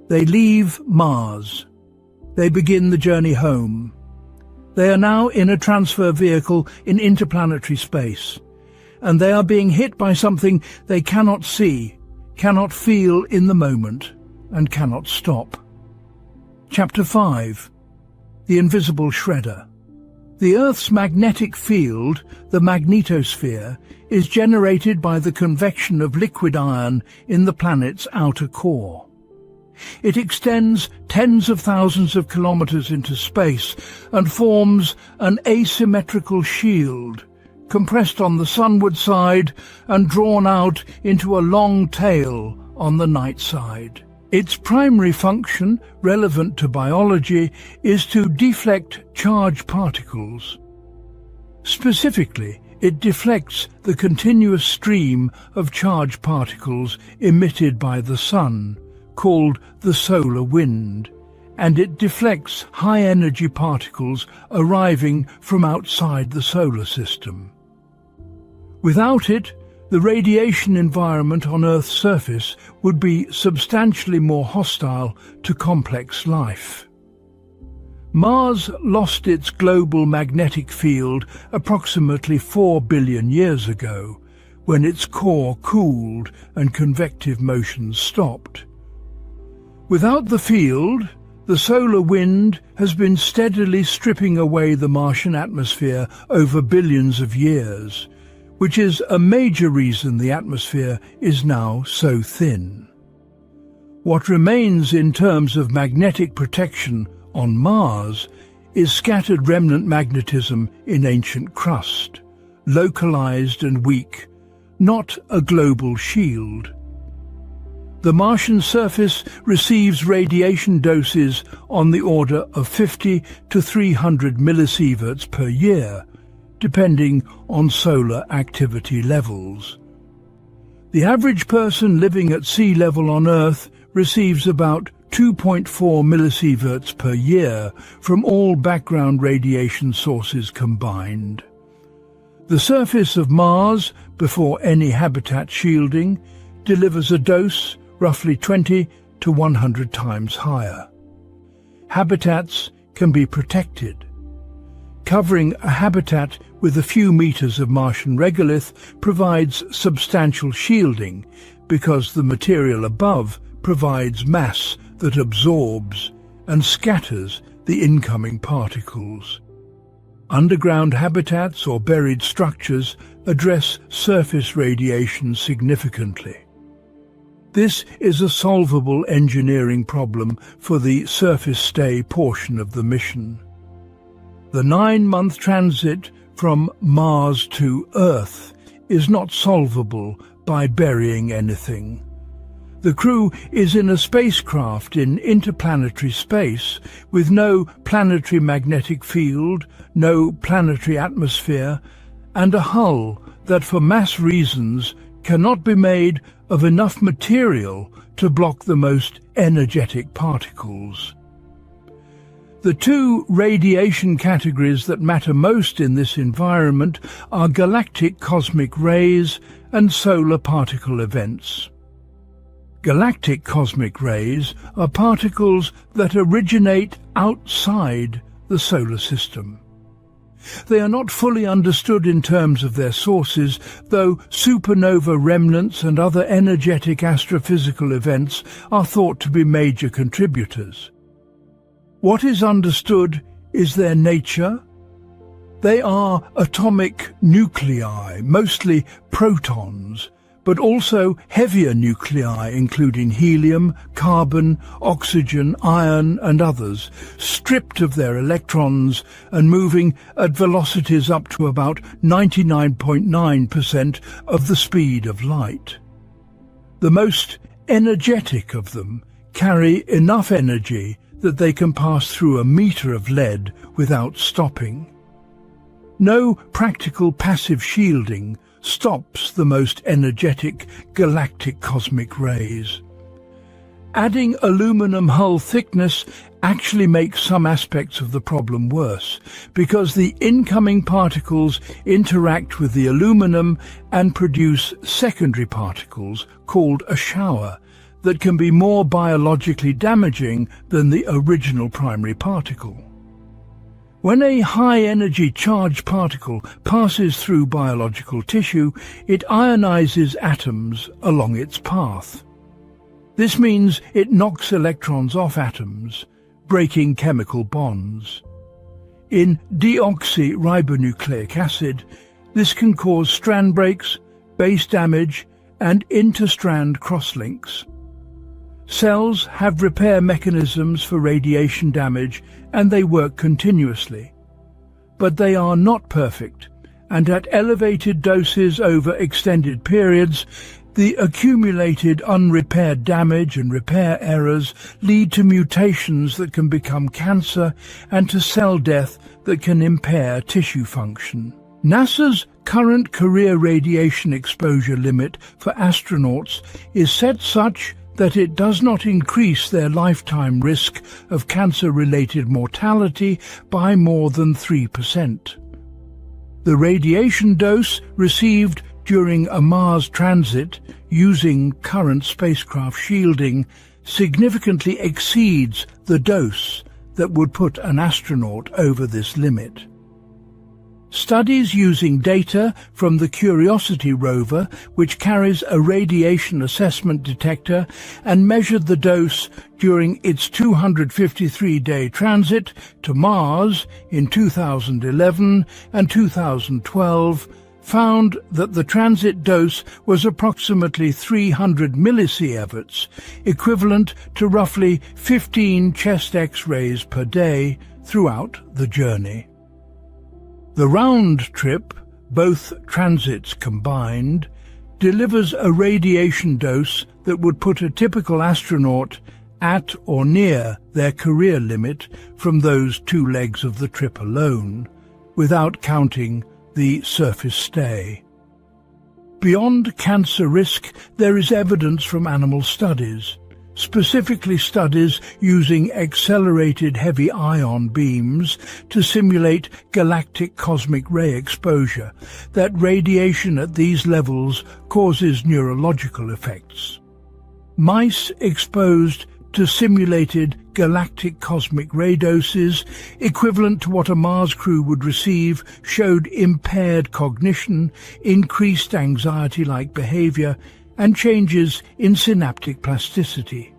They leave Mars. They begin the journey home. They are now in a transfer vehicle in interplanetary space, and they are being hit by something they cannot see, cannot feel in the moment, and cannot stop. Chapter 5. The Invisible Shredder. The Earth's magnetic field, the magnetosphere, is generated by the convection of liquid iron in the planet's outer core. It extends tens of thousands of kilometers into space and forms an asymmetrical shield, compressed on the sunward side and drawn out into a long tail on the night side. Its primary function, relevant to biology, is to deflect charged particles. Specifically, it deflects the continuous stream of charged particles emitted by the sun, called the solar wind, and it deflects high-energy particles arriving from outside the solar system. Without it, the radiation environment on Earth's surface would be substantially more hostile to complex life. Mars lost its global magnetic field approximately 4 billion years ago, when its core cooled and convective motion stopped. Without the field, the solar wind has been steadily stripping away the Martian atmosphere over billions of years, which is a major reason the atmosphere is now so thin. What remains in terms of magnetic protection on Mars is scattered remnant magnetism in ancient crust, localized and weak, not a global shield. The Martian surface receives radiation doses on the order of 50 to 300 millisieverts per year, depending on solar activity levels. The average person living at sea level on Earth receives about 2.4 millisieverts per year from all background radiation sources combined. The surface of Mars, before any habitat shielding, delivers a dose roughly 20 to 100 times higher. Habitats can be protected. Covering a habitat with a few meters of Martian regolith provides substantial shielding because the material above provides mass that absorbs and scatters the incoming particles. Underground habitats or buried structures address surface radiation significantly. This is a solvable engineering problem for the surface stay portion of the mission. The 9-month transit from Mars to Earth is not solvable by burying anything. The crew is in a spacecraft in interplanetary space with no planetary magnetic field, no planetary atmosphere, and a hull that for mass reasons cannot be made of enough material to block the most energetic particles. The two radiation categories that matter most in this environment are galactic cosmic rays and solar particle events. Galactic cosmic rays are particles that originate outside the solar system. They are not fully understood in terms of their sources, though supernova remnants and other energetic astrophysical events are thought to be major contributors. What is understood is their nature. They are atomic nuclei, mostly protons, but also heavier nuclei including helium, carbon, oxygen, iron and others, stripped of their electrons and moving at velocities up to about 99.9% of the speed of light. The most energetic of them carry enough energy that they can pass through a meter of lead without stopping. No practical passive shielding stops the most energetic galactic cosmic rays. Adding aluminum hull thickness actually makes some aspects of the problem worse, because the incoming particles interact with the aluminum and produce secondary particles called a shower that can be more biologically damaging than the original primary particle. When a high-energy charged particle passes through biological tissue, it ionizes atoms along its path. This means it knocks electrons off atoms, breaking chemical bonds. In deoxyribonucleic acid, this can cause strand breaks, base damage, and interstrand crosslinks. Cells have repair mechanisms for radiation damage, and they work continuously. But they are not perfect, and at elevated doses over extended periods, the accumulated unrepaired damage and repair errors lead to mutations that can become cancer and to cell death that can impair tissue function. NASA's current career radiation exposure limit for astronauts is set such that it does not increase their lifetime risk of cancer-related mortality by more than 3%. The radiation dose received during a Mars transit using current spacecraft shielding significantly exceeds the dose that would put an astronaut over this limit. Studies using data from the Curiosity rover, which carries a radiation assessment detector, and measured the dose during its 253-day transit to Mars in 2011 and 2012, found that the transit dose was approximately 300 millisieverts, equivalent to roughly 15 chest X-rays per day throughout the journey. The round trip, both transits combined, delivers a radiation dose that would put a typical astronaut at or near their career limit from those two legs of the trip alone, without counting the surface stay. Beyond cancer risk, there is evidence from animal studies, specifically studies using accelerated heavy ion beams to simulate galactic cosmic ray exposure, that radiation at these levels causes neurological effects. Mice exposed to simulated galactic cosmic ray doses, equivalent to what a Mars crew would receive, showed impaired cognition, increased anxiety-like behavior, and changes in synaptic plasticity.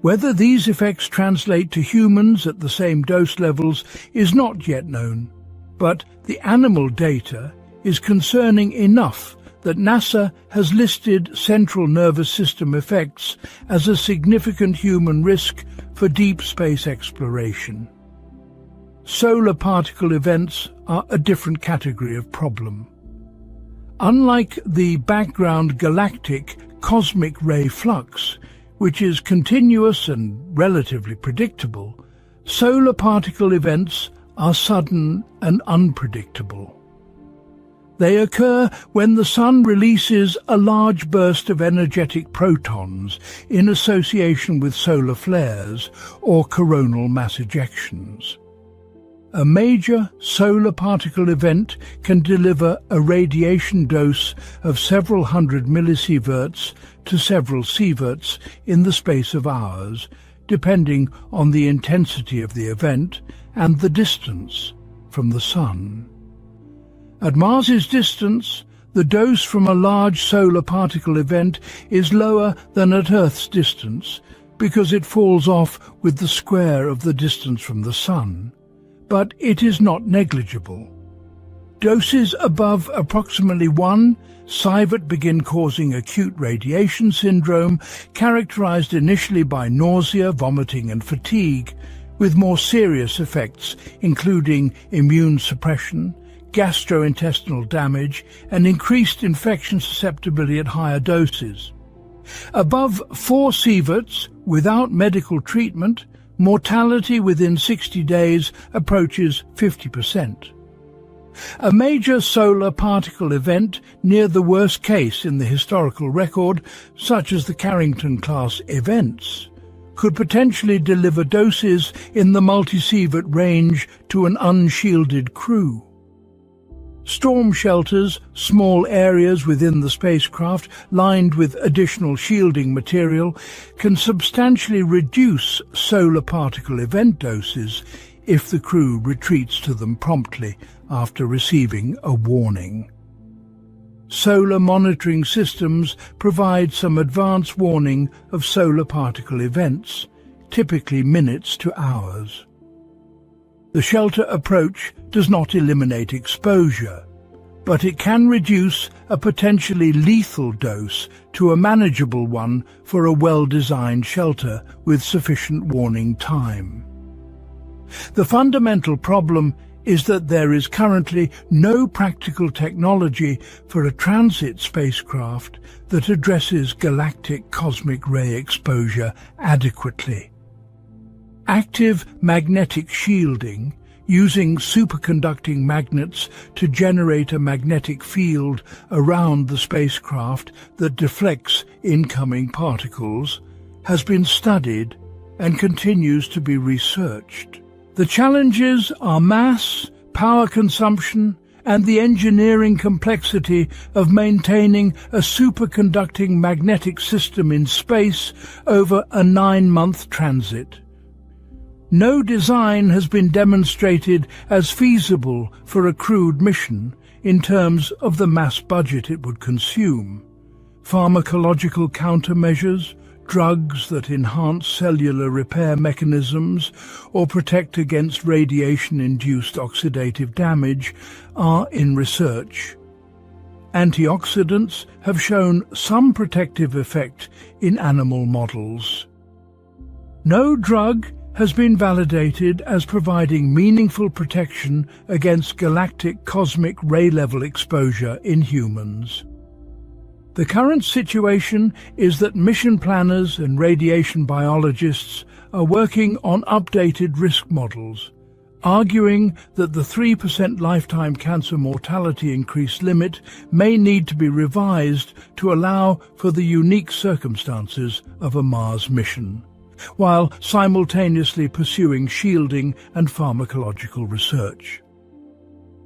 Whether these effects translate to humans at the same dose levels is not yet known, but the animal data is concerning enough that NASA has listed central nervous system effects as a significant human risk for deep space exploration. Solar particle events are a different category of problem. Unlike the background galactic cosmic ray flux, which is continuous and relatively predictable, solar particle events are sudden and unpredictable. They occur when the Sun releases a large burst of energetic protons in association with solar flares or coronal mass ejections. A major solar particle event can deliver a radiation dose of several hundred millisieverts to several sieverts in the space of hours, depending on the intensity of the event and the distance from the Sun. At Mars's distance, the dose from a large solar particle event is lower than at Earth's distance because it falls off with the square of the distance from the Sun, but it is not negligible. Doses above approximately 1 sievert begin causing acute radiation syndrome, characterized initially by nausea, vomiting and fatigue, with more serious effects including immune suppression, gastrointestinal damage and increased infection susceptibility at higher doses. Above 4 sieverts, without medical treatment, mortality within 60 days approaches 50%. A major solar particle event near the worst case in the historical record, such as the Carrington-class events, could potentially deliver doses in the multi-sievert range to an unshielded crew. Storm shelters, small areas within the spacecraft lined with additional shielding material, can substantially reduce solar particle event doses if the crew retreats to them promptly after receiving a warning. Solar monitoring systems provide some advance warning of solar particle events, typically minutes to hours. The shelter approach does not eliminate exposure, but it can reduce a potentially lethal dose to a manageable one for a well-designed shelter with sufficient warning time. The fundamental problem is that there is currently no practical technology for a transit spacecraft that addresses galactic cosmic ray exposure adequately. Active magnetic shielding, using superconducting magnets to generate a magnetic field around the spacecraft that deflects incoming particles, has been studied and continues to be researched. The challenges are mass, power consumption, and the engineering complexity of maintaining a superconducting magnetic system in space over a 9-month transit. No design has been demonstrated as feasible for a crewed mission in terms of the mass budget it would consume. Pharmacological countermeasures, drugs that enhance cellular repair mechanisms or protect against radiation-induced oxidative damage are in research. Antioxidants have shown some protective effect in animal models. No drug has been validated as providing meaningful protection against galactic cosmic ray-level exposure in humans. The current situation is that mission planners and radiation biologists are working on updated risk models, arguing that the 3% lifetime cancer mortality increase limit may need to be revised to allow for the unique circumstances of a Mars mission, while simultaneously pursuing shielding and pharmacological research.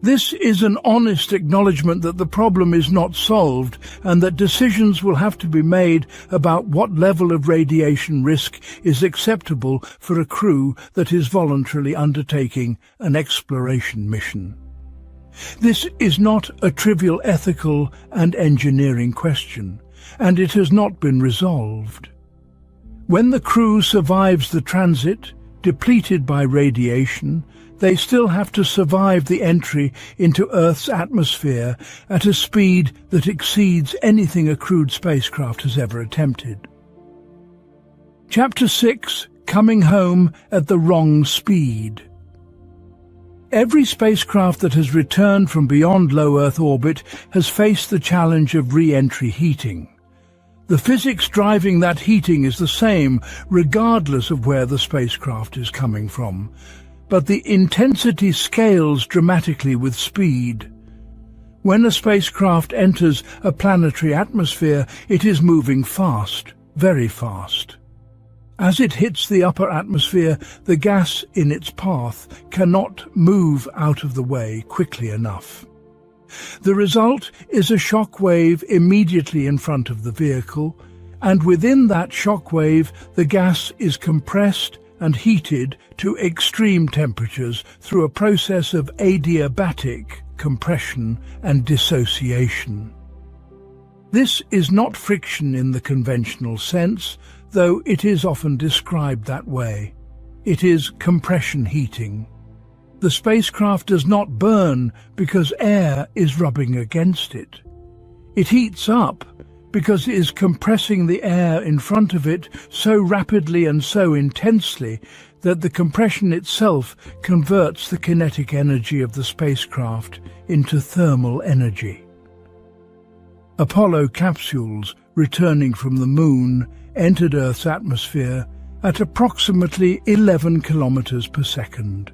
This is an honest acknowledgement that the problem is not solved and that decisions will have to be made about what level of radiation risk is acceptable for a crew that is voluntarily undertaking an exploration mission. This is not a trivial ethical and engineering question, and it has not been resolved. When the crew survives the transit, depleted by radiation, they still have to survive the entry into Earth's atmosphere at a speed that exceeds anything a crewed spacecraft has ever attempted. Chapter 6: Coming Home at the Wrong Speed. Every spacecraft that has returned from beyond low Earth orbit has faced the challenge of re-entry heating. The physics driving that heating is the same regardless of where the spacecraft is coming from, but the intensity scales dramatically with speed. When a spacecraft enters a planetary atmosphere, it is moving fast, very fast. As it hits the upper atmosphere, the gas in its path cannot move out of the way quickly enough. The result is a shock wave immediately in front of the vehicle, and within that shock wave the gas is compressed and heated to extreme temperatures through a process of adiabatic compression and dissociation. This is not friction in the conventional sense, though it is often described that way. It is compression heating. The spacecraft does not burn because air is rubbing against it. It heats up because it is compressing the air in front of it so rapidly and so intensely that the compression itself converts the kinetic energy of the spacecraft into thermal energy. Apollo capsules returning from the Moon entered Earth's atmosphere at approximately 11 kilometers per second.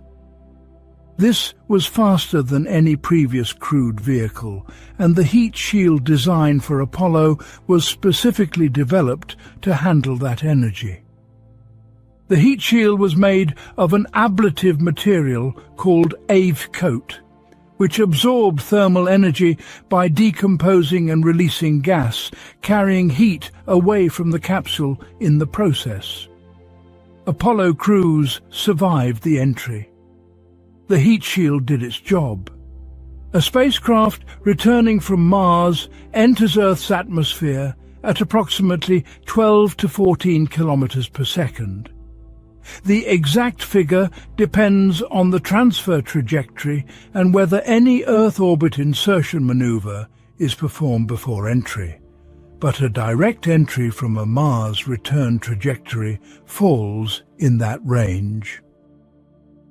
This was faster than any previous crewed vehicle, and the heat shield design for Apollo was specifically developed to handle that energy. The heat shield was made of an ablative material called Ave coat, which absorbed thermal energy by decomposing and releasing gas, carrying heat away from the capsule in the process. Apollo crews survived the entry. The heat shield did its job. A spacecraft returning from Mars enters Earth's atmosphere at approximately 12 to 14 kilometers per second. The exact figure depends on the transfer trajectory and whether any Earth orbit insertion maneuver is performed before entry. But a direct entry from a Mars return trajectory falls in that range.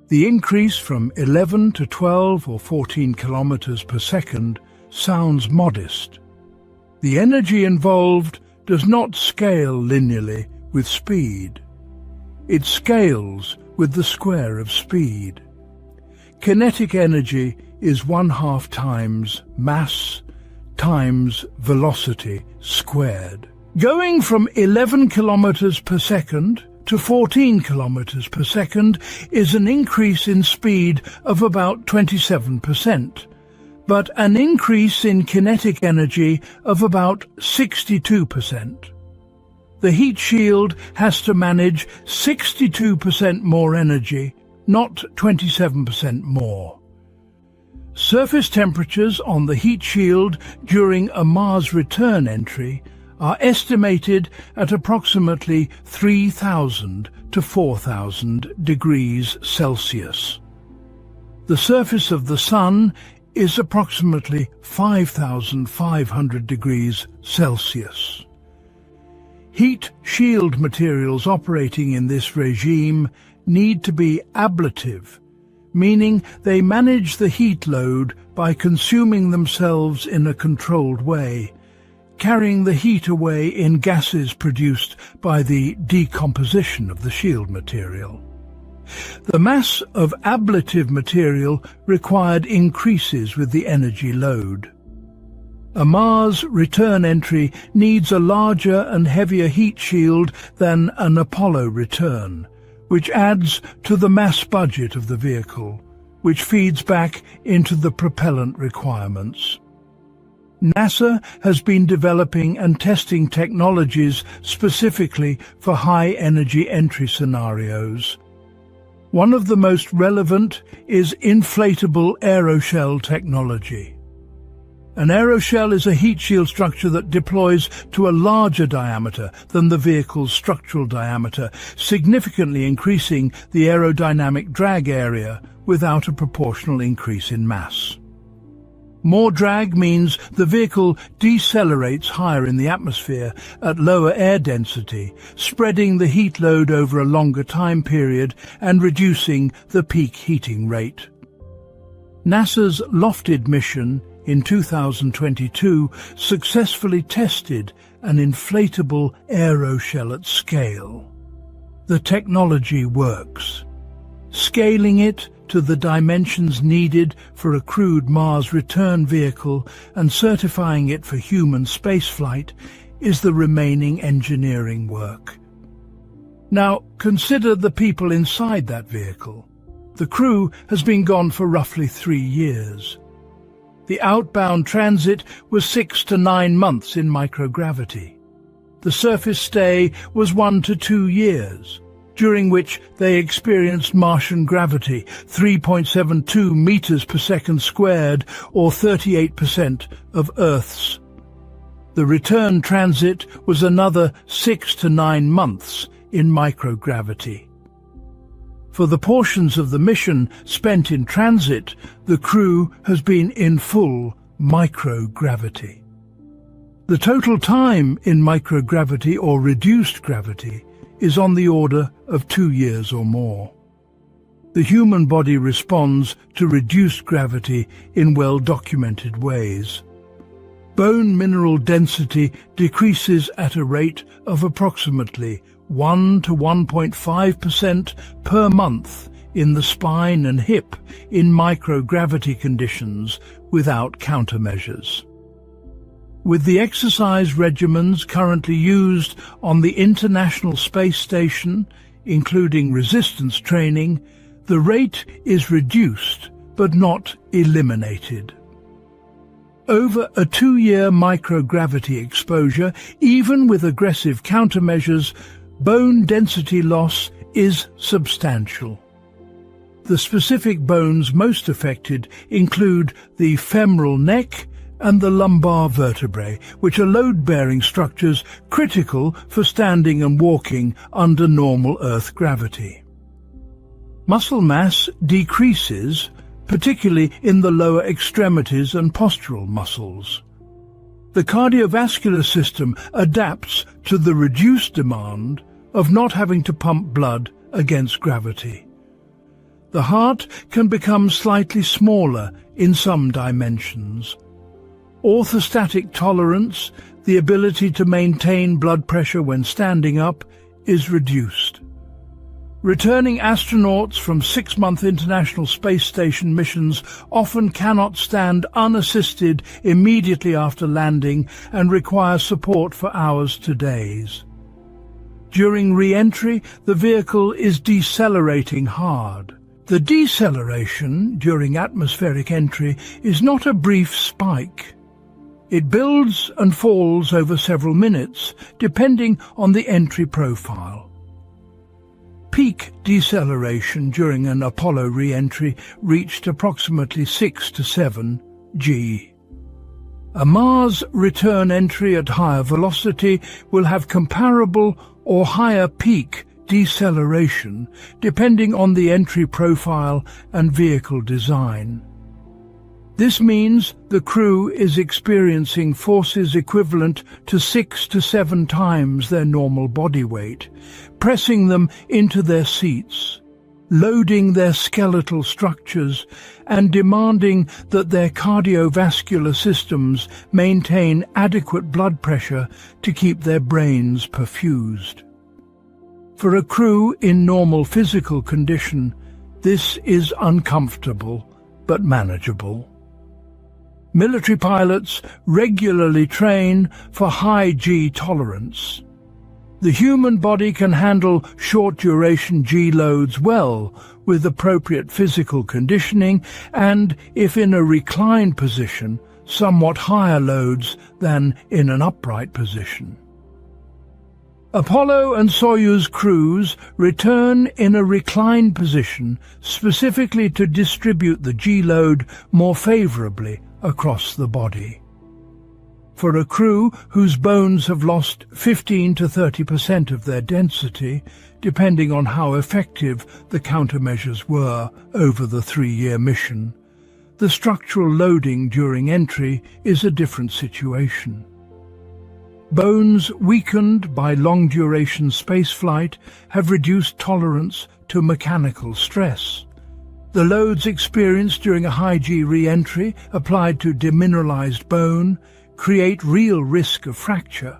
The increase from 11 to 12 or 14 kilometers per second sounds modest. The energy involved does not scale linearly with speed. It scales with the square of speed. Kinetic energy is 1/2 times mass times velocity squared. Going from 11 kilometers per second to 14 kilometers per second is an increase in speed of about 27%, but an increase in kinetic energy of about 62%. The heat shield has to manage 62% more energy, not 27% more. Surface temperatures on the heat shield during a Mars return entry are estimated at approximately 3,000 to 4,000 degrees Celsius. The surface of the Sun is approximately 5,500 degrees Celsius. Heat shield materials operating in this regime need to be ablative, meaning they manage the heat load by consuming themselves in a controlled way, carrying the heat away in gases produced by the decomposition of the shield material. The mass of ablative material required increases with the energy load. A Mars return entry needs a larger and heavier heat shield than an Apollo return, which adds to the mass budget of the vehicle, which feeds back into the propellant requirements. NASA has been developing and testing technologies specifically for high-energy entry scenarios. One of the most relevant is inflatable aeroshell technology. An aeroshell is a heat shield structure that deploys to a larger diameter than the vehicle's structural diameter, significantly increasing the aerodynamic drag area without a proportional increase in mass. More drag means the vehicle decelerates higher in the atmosphere at lower air density, spreading the heat load over a longer time period and reducing the peak heating rate. NASA's Lofted mission in 2022 successfully tested an inflatable aeroshell at scale. The technology works. Scaling it to the dimensions needed for a crewed Mars return vehicle and certifying it for human spaceflight is the remaining engineering work. Now, consider the people inside that vehicle. The crew has been gone for roughly 3 years. The outbound transit was 6 to 9 months in microgravity. The surface stay was 1 to 2 years, during which they experienced Martian gravity, 3.72 meters per second squared, or 38% of Earth's. The return transit was another 6 to 9 months in microgravity. For the portions of the mission spent in transit, the crew has been in full microgravity. The total time in microgravity or reduced gravity is on the order of 2 years or more. The human body responds to reduced gravity in well-documented ways. Bone mineral density decreases at a rate of approximately 1 to 1.5% per month in the spine and hip in microgravity conditions without countermeasures. With the exercise regimens currently used on the International Space Station, including resistance training, the rate is reduced but not eliminated. Over a 2-year microgravity exposure, even with aggressive countermeasures, bone density loss is substantial. The specific bones most affected include the femoral neck and the lumbar vertebrae, which are load-bearing structures critical for standing and walking under normal Earth gravity. Muscle mass decreases, particularly in the lower extremities and postural muscles. The cardiovascular system adapts to the reduced demand of not having to pump blood against gravity. The heart can become slightly smaller in some dimensions. Orthostatic tolerance, the ability to maintain blood pressure when standing up, is reduced. Returning astronauts from 6-month International Space Station missions often cannot stand unassisted immediately after landing and require support for hours to days. During re-entry, the vehicle is decelerating hard. The deceleration during atmospheric entry is not a brief spike. It builds and falls over several minutes, depending on the entry profile. Peak deceleration during an Apollo re-entry reached approximately 6 to 7 g. A Mars return entry at higher velocity will have comparable or higher peak deceleration depending on the entry profile and vehicle design. This means the crew is experiencing forces equivalent to 6 to 7 times their normal body weight, pressing them into their seats, loading their skeletal structures, and demanding that their cardiovascular systems maintain adequate blood pressure to keep their brains perfused. For a crew in normal physical condition, this is uncomfortable but manageable. Military pilots regularly train for high G tolerance. The human body can handle short-duration G loads well with appropriate physical conditioning and, if in a reclined position, somewhat higher loads than in an upright position. Apollo and Soyuz crews return in a reclined position specifically to distribute the G load more favorably across the body. For a crew whose bones have lost 15 to 30% of their density, depending on how effective the countermeasures were over the 3-year mission, the structural loading during entry is a different situation. Bones weakened by long-duration spaceflight have reduced tolerance to mechanical stress. The loads experienced during a high-G re-entry applied to demineralized bone create real risk of fracture.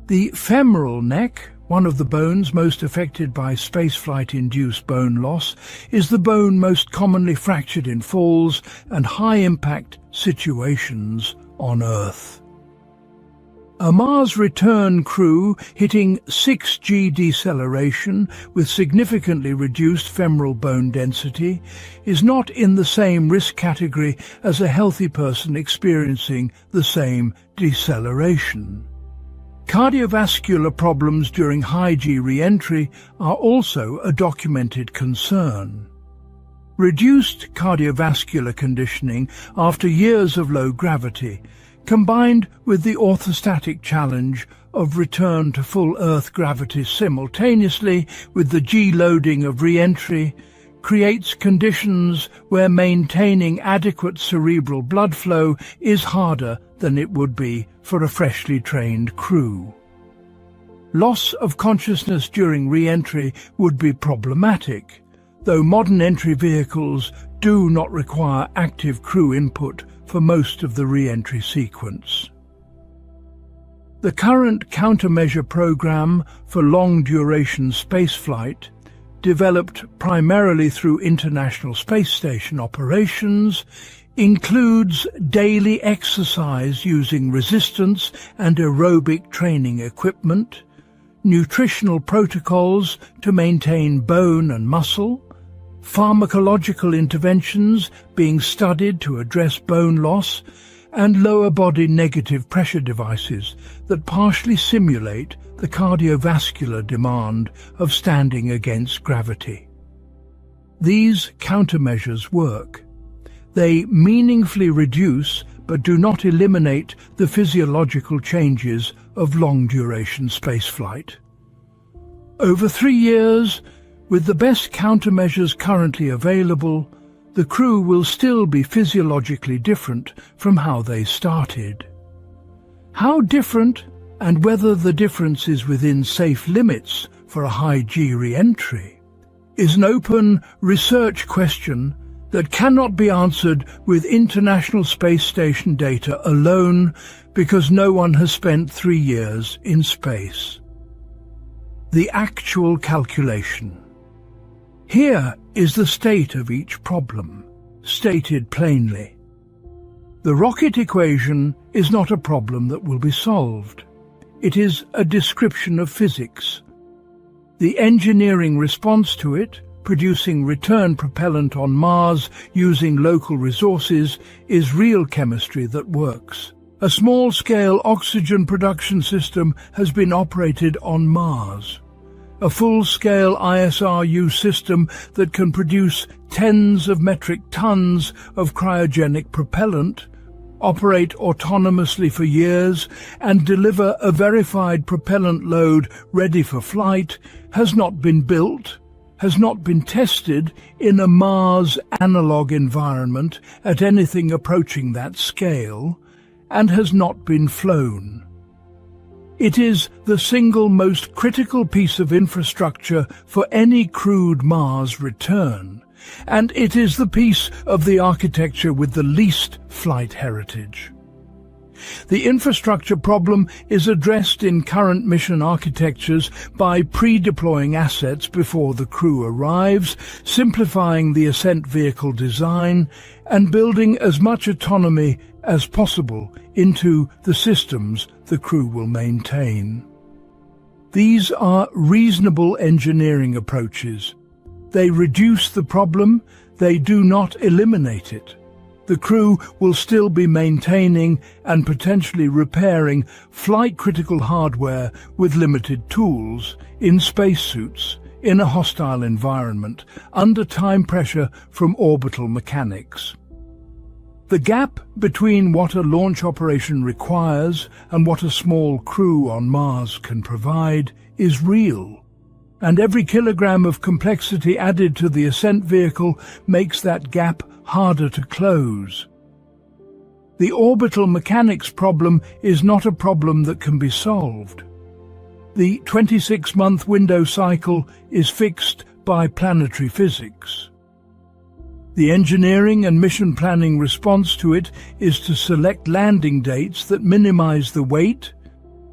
The femoral neck, one of the bones most affected by spaceflight-induced bone loss, is the bone most commonly fractured in falls and high-impact situations on Earth. A Mars return crew hitting 6G deceleration with significantly reduced femoral bone density is not in the same risk category as a healthy person experiencing the same deceleration. Cardiovascular problems during high-G re-entry are also a documented concern. Reduced cardiovascular conditioning after years of low gravity combined with the orthostatic challenge of return to full Earth gravity simultaneously with the G-loading of re-entry, creates conditions where maintaining adequate cerebral blood flow is harder than it would be for a freshly trained crew. Loss of consciousness during re-entry would be problematic, though modern entry vehicles do not require active crew input for most of the re-entry sequence. The current countermeasure program for long-duration spaceflight, developed primarily through International Space Station operations, includes daily exercise using resistance and aerobic training equipment, nutritional protocols to maintain bone and muscle, pharmacological interventions being studied to address bone loss, and lower body negative pressure devices that partially simulate the cardiovascular demand of standing against gravity. These countermeasures work. They meaningfully reduce but do not eliminate the physiological changes of long-duration spaceflight. Over 3 years, with the best countermeasures currently available, the crew will still be physiologically different from how they started. How different, and whether the difference is within safe limits for a high-G re-entry, is an open research question that cannot be answered with International Space Station data alone because no one has spent 3 years in space. The actual calculation. Here is the state of each problem, stated plainly. The rocket equation is not a problem that will be solved. It is a description of physics. The engineering response to it, producing return propellant on Mars using local resources, is real chemistry that works. A small-scale oxygen production system has been operated on Mars. A full-scale ISRU system that can produce tens of metric tons of cryogenic propellant, operate autonomously for years, and deliver a verified propellant load ready for flight has not been built, has not been tested in a Mars analog environment at anything approaching that scale, and has not been flown. It is the single most critical piece of infrastructure for any crewed Mars return, and it is the piece of the architecture with the least flight heritage. The infrastructure problem is addressed in current mission architectures by pre-deploying assets before the crew arrives, simplifying the ascent vehicle design, and building as much autonomy as possible into the systems the crew will maintain. These are reasonable engineering approaches. They reduce the problem, they do not eliminate it. The crew will still be maintaining and potentially repairing flight-critical hardware with limited tools, in spacesuits, in a hostile environment, under time pressure from orbital mechanics. The gap between what a launch operation requires and what a small crew on Mars can provide is real, and every kilogram of complexity added to the ascent vehicle makes that gap harder to close. The orbital mechanics problem is not a problem that can be solved. The 26-month window cycle is fixed by planetary physics. The engineering and mission planning response to it is to select landing dates that minimize the weight,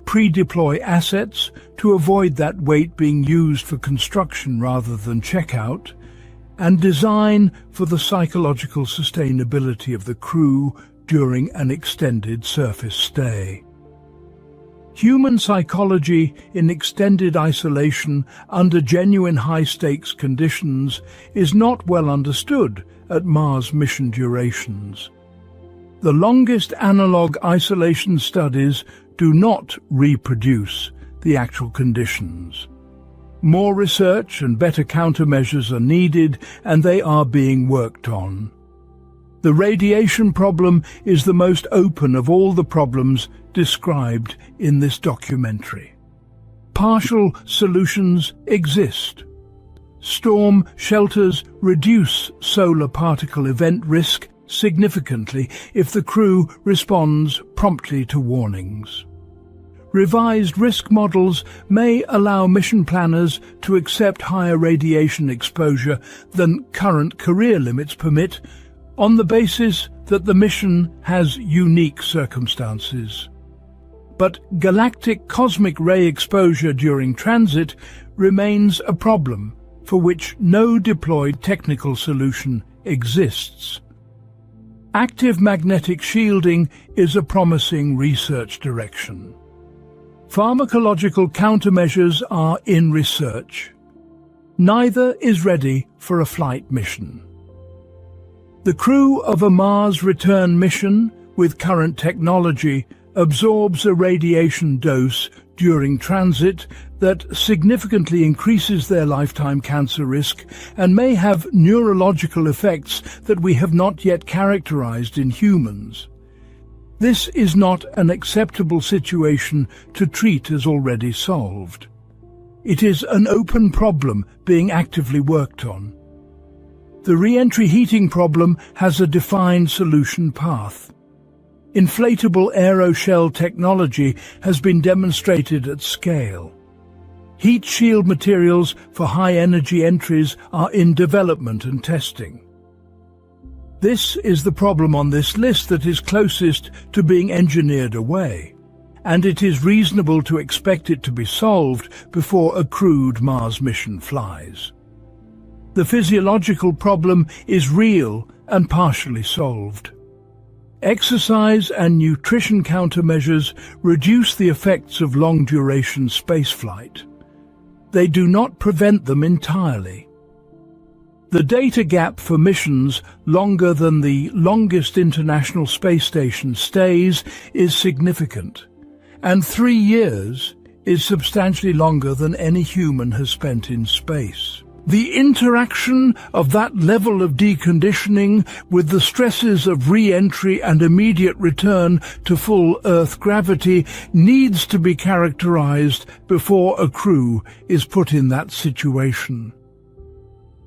pre-deploy assets to avoid that weight being used for construction rather than checkout, and design for the psychological sustainability of the crew during an extended surface stay. Human psychology in extended isolation under genuine high-stakes conditions is not well understood at Mars mission durations. The longest analog isolation studies do not reproduce the actual conditions. More research and better countermeasures are needed, and they are being worked on. The radiation problem is the most open of all the problems described in this documentary. Partial solutions exist. Storm shelters reduce solar particle event risk significantly if the crew responds promptly to warnings. Revised risk models may allow mission planners to accept higher radiation exposure than current career limits permit, on the basis that the mission has unique circumstances. But galactic cosmic ray exposure during transit remains a problem for which no deployed technical solution exists. Active magnetic shielding is a promising research direction. Pharmacological countermeasures are in research. Neither is ready for a flight mission. The crew of a Mars return mission with current technology absorbs a radiation dose during transit that significantly increases their lifetime cancer risk and may have neurological effects that we have not yet characterized in humans. This is not an acceptable situation to treat as already solved. It is an open problem being actively worked on. The re-entry heating problem has a defined solution path. Inflatable aeroshell technology has been demonstrated at scale. Heat shield materials for high-energy entries are in development and testing. This is the problem on this list that is closest to being engineered away, and it is reasonable to expect it to be solved before a crewed Mars mission flies. The physiological problem is real and partially solved. Exercise and nutrition countermeasures reduce the effects of long-duration spaceflight. They do not prevent them entirely. The data gap for missions longer than the longest International Space Station stays is significant, and 3 years is substantially longer than any human has spent in space. The interaction of that level of deconditioning with the stresses of re-entry and immediate return to full Earth gravity needs to be characterized before a crew is put in that situation.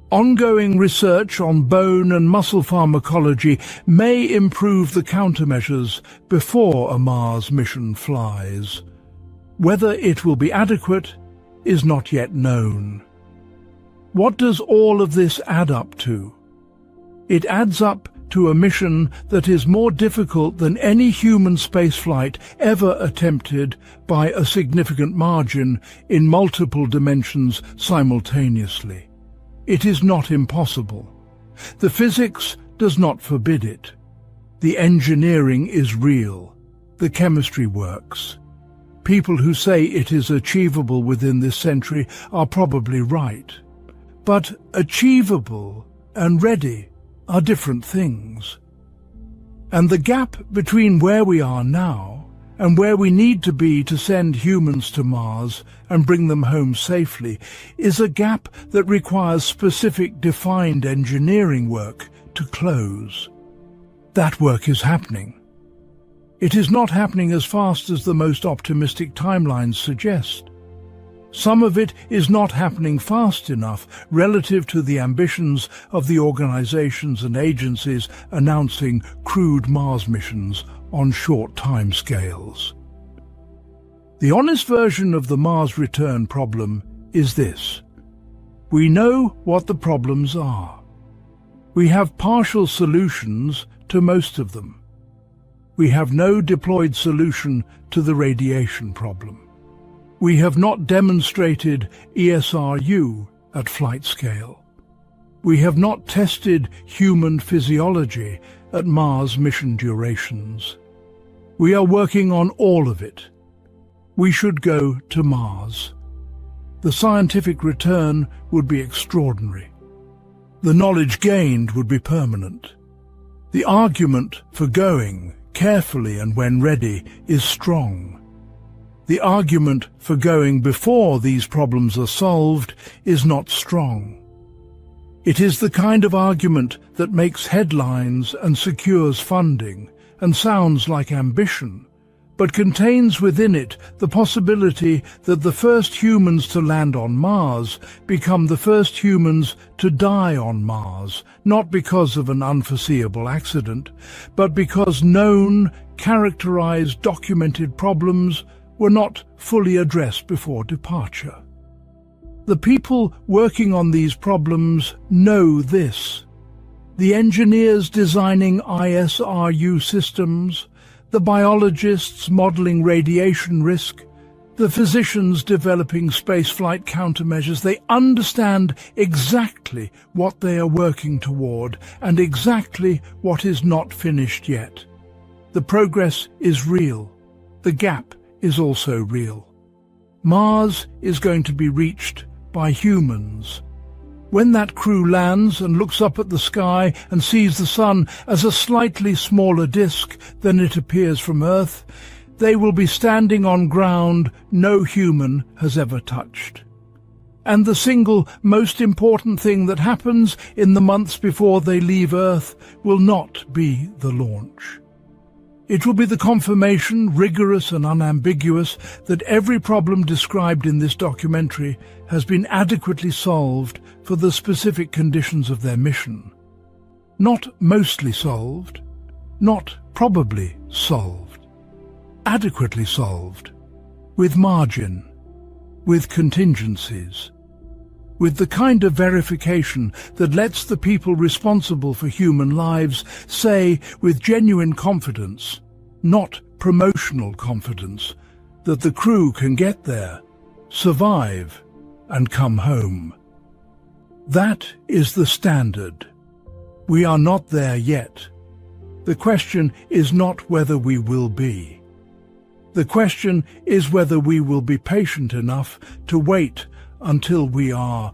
Ongoing research on bone and muscle pharmacology may improve the countermeasures before a Mars mission flies. Whether it will be adequate is not yet known. What does all of this add up to? It adds up to a mission that is more difficult than any human spaceflight ever attempted by a significant margin in multiple dimensions simultaneously. It is not impossible. The physics does not forbid it. The engineering is real. The chemistry works. People who say it is achievable within this century are probably right. But achievable and ready are different things. And the gap between where we are now and where we need to be to send humans to Mars and bring them home safely is a gap that requires specific defined engineering work to close. That work is happening. It is not happening as fast as the most optimistic timelines suggest. Some of it is not happening fast enough relative to the ambitions of the organizations and agencies announcing crewed Mars missions on short timescales. The honest version of the Mars return problem is this. We know what the problems are. We have partial solutions to most of them. We have no deployed solution to the radiation problem. We have not demonstrated ESRU at flight scale. We have not tested human physiology at Mars mission durations. We are working on all of it. We should go to Mars. The scientific return would be extraordinary. The knowledge gained would be permanent. The argument for going, carefully and when ready, is strong. The argument for going before these problems are solved is not strong. It is the kind of argument that makes headlines and secures funding and sounds like ambition, but contains within it the possibility that the first humans to land on Mars become the first humans to die on Mars, not because of an unforeseeable accident, but because known, characterized, documented problems were not fully addressed before departure. The people working on these problems know this. The engineers designing ISRU systems, the biologists modeling radiation risk, the physicians developing spaceflight countermeasures, they understand exactly what they are working toward and exactly what is not finished yet. The progress is real. The gap is also real. Mars is going to be reached by humans. When that crew lands and looks up at the sky and sees the sun as a slightly smaller disk than it appears from Earth, they will be standing on ground no human has ever touched. And the single most important thing that happens in the months before they leave Earth will not be the launch. It will be the confirmation, rigorous and unambiguous, that every problem described in this documentary has been adequately solved for the specific conditions of their mission. Not mostly solved, not probably solved. Adequately solved, with margin, with contingencies, with the kind of verification that lets the people responsible for human lives say with genuine confidence, not promotional confidence, that the crew can get there, survive, and come home. That is the standard. We are not there yet. The question is not whether we will be. The question is whether we will be patient enough to wait until we are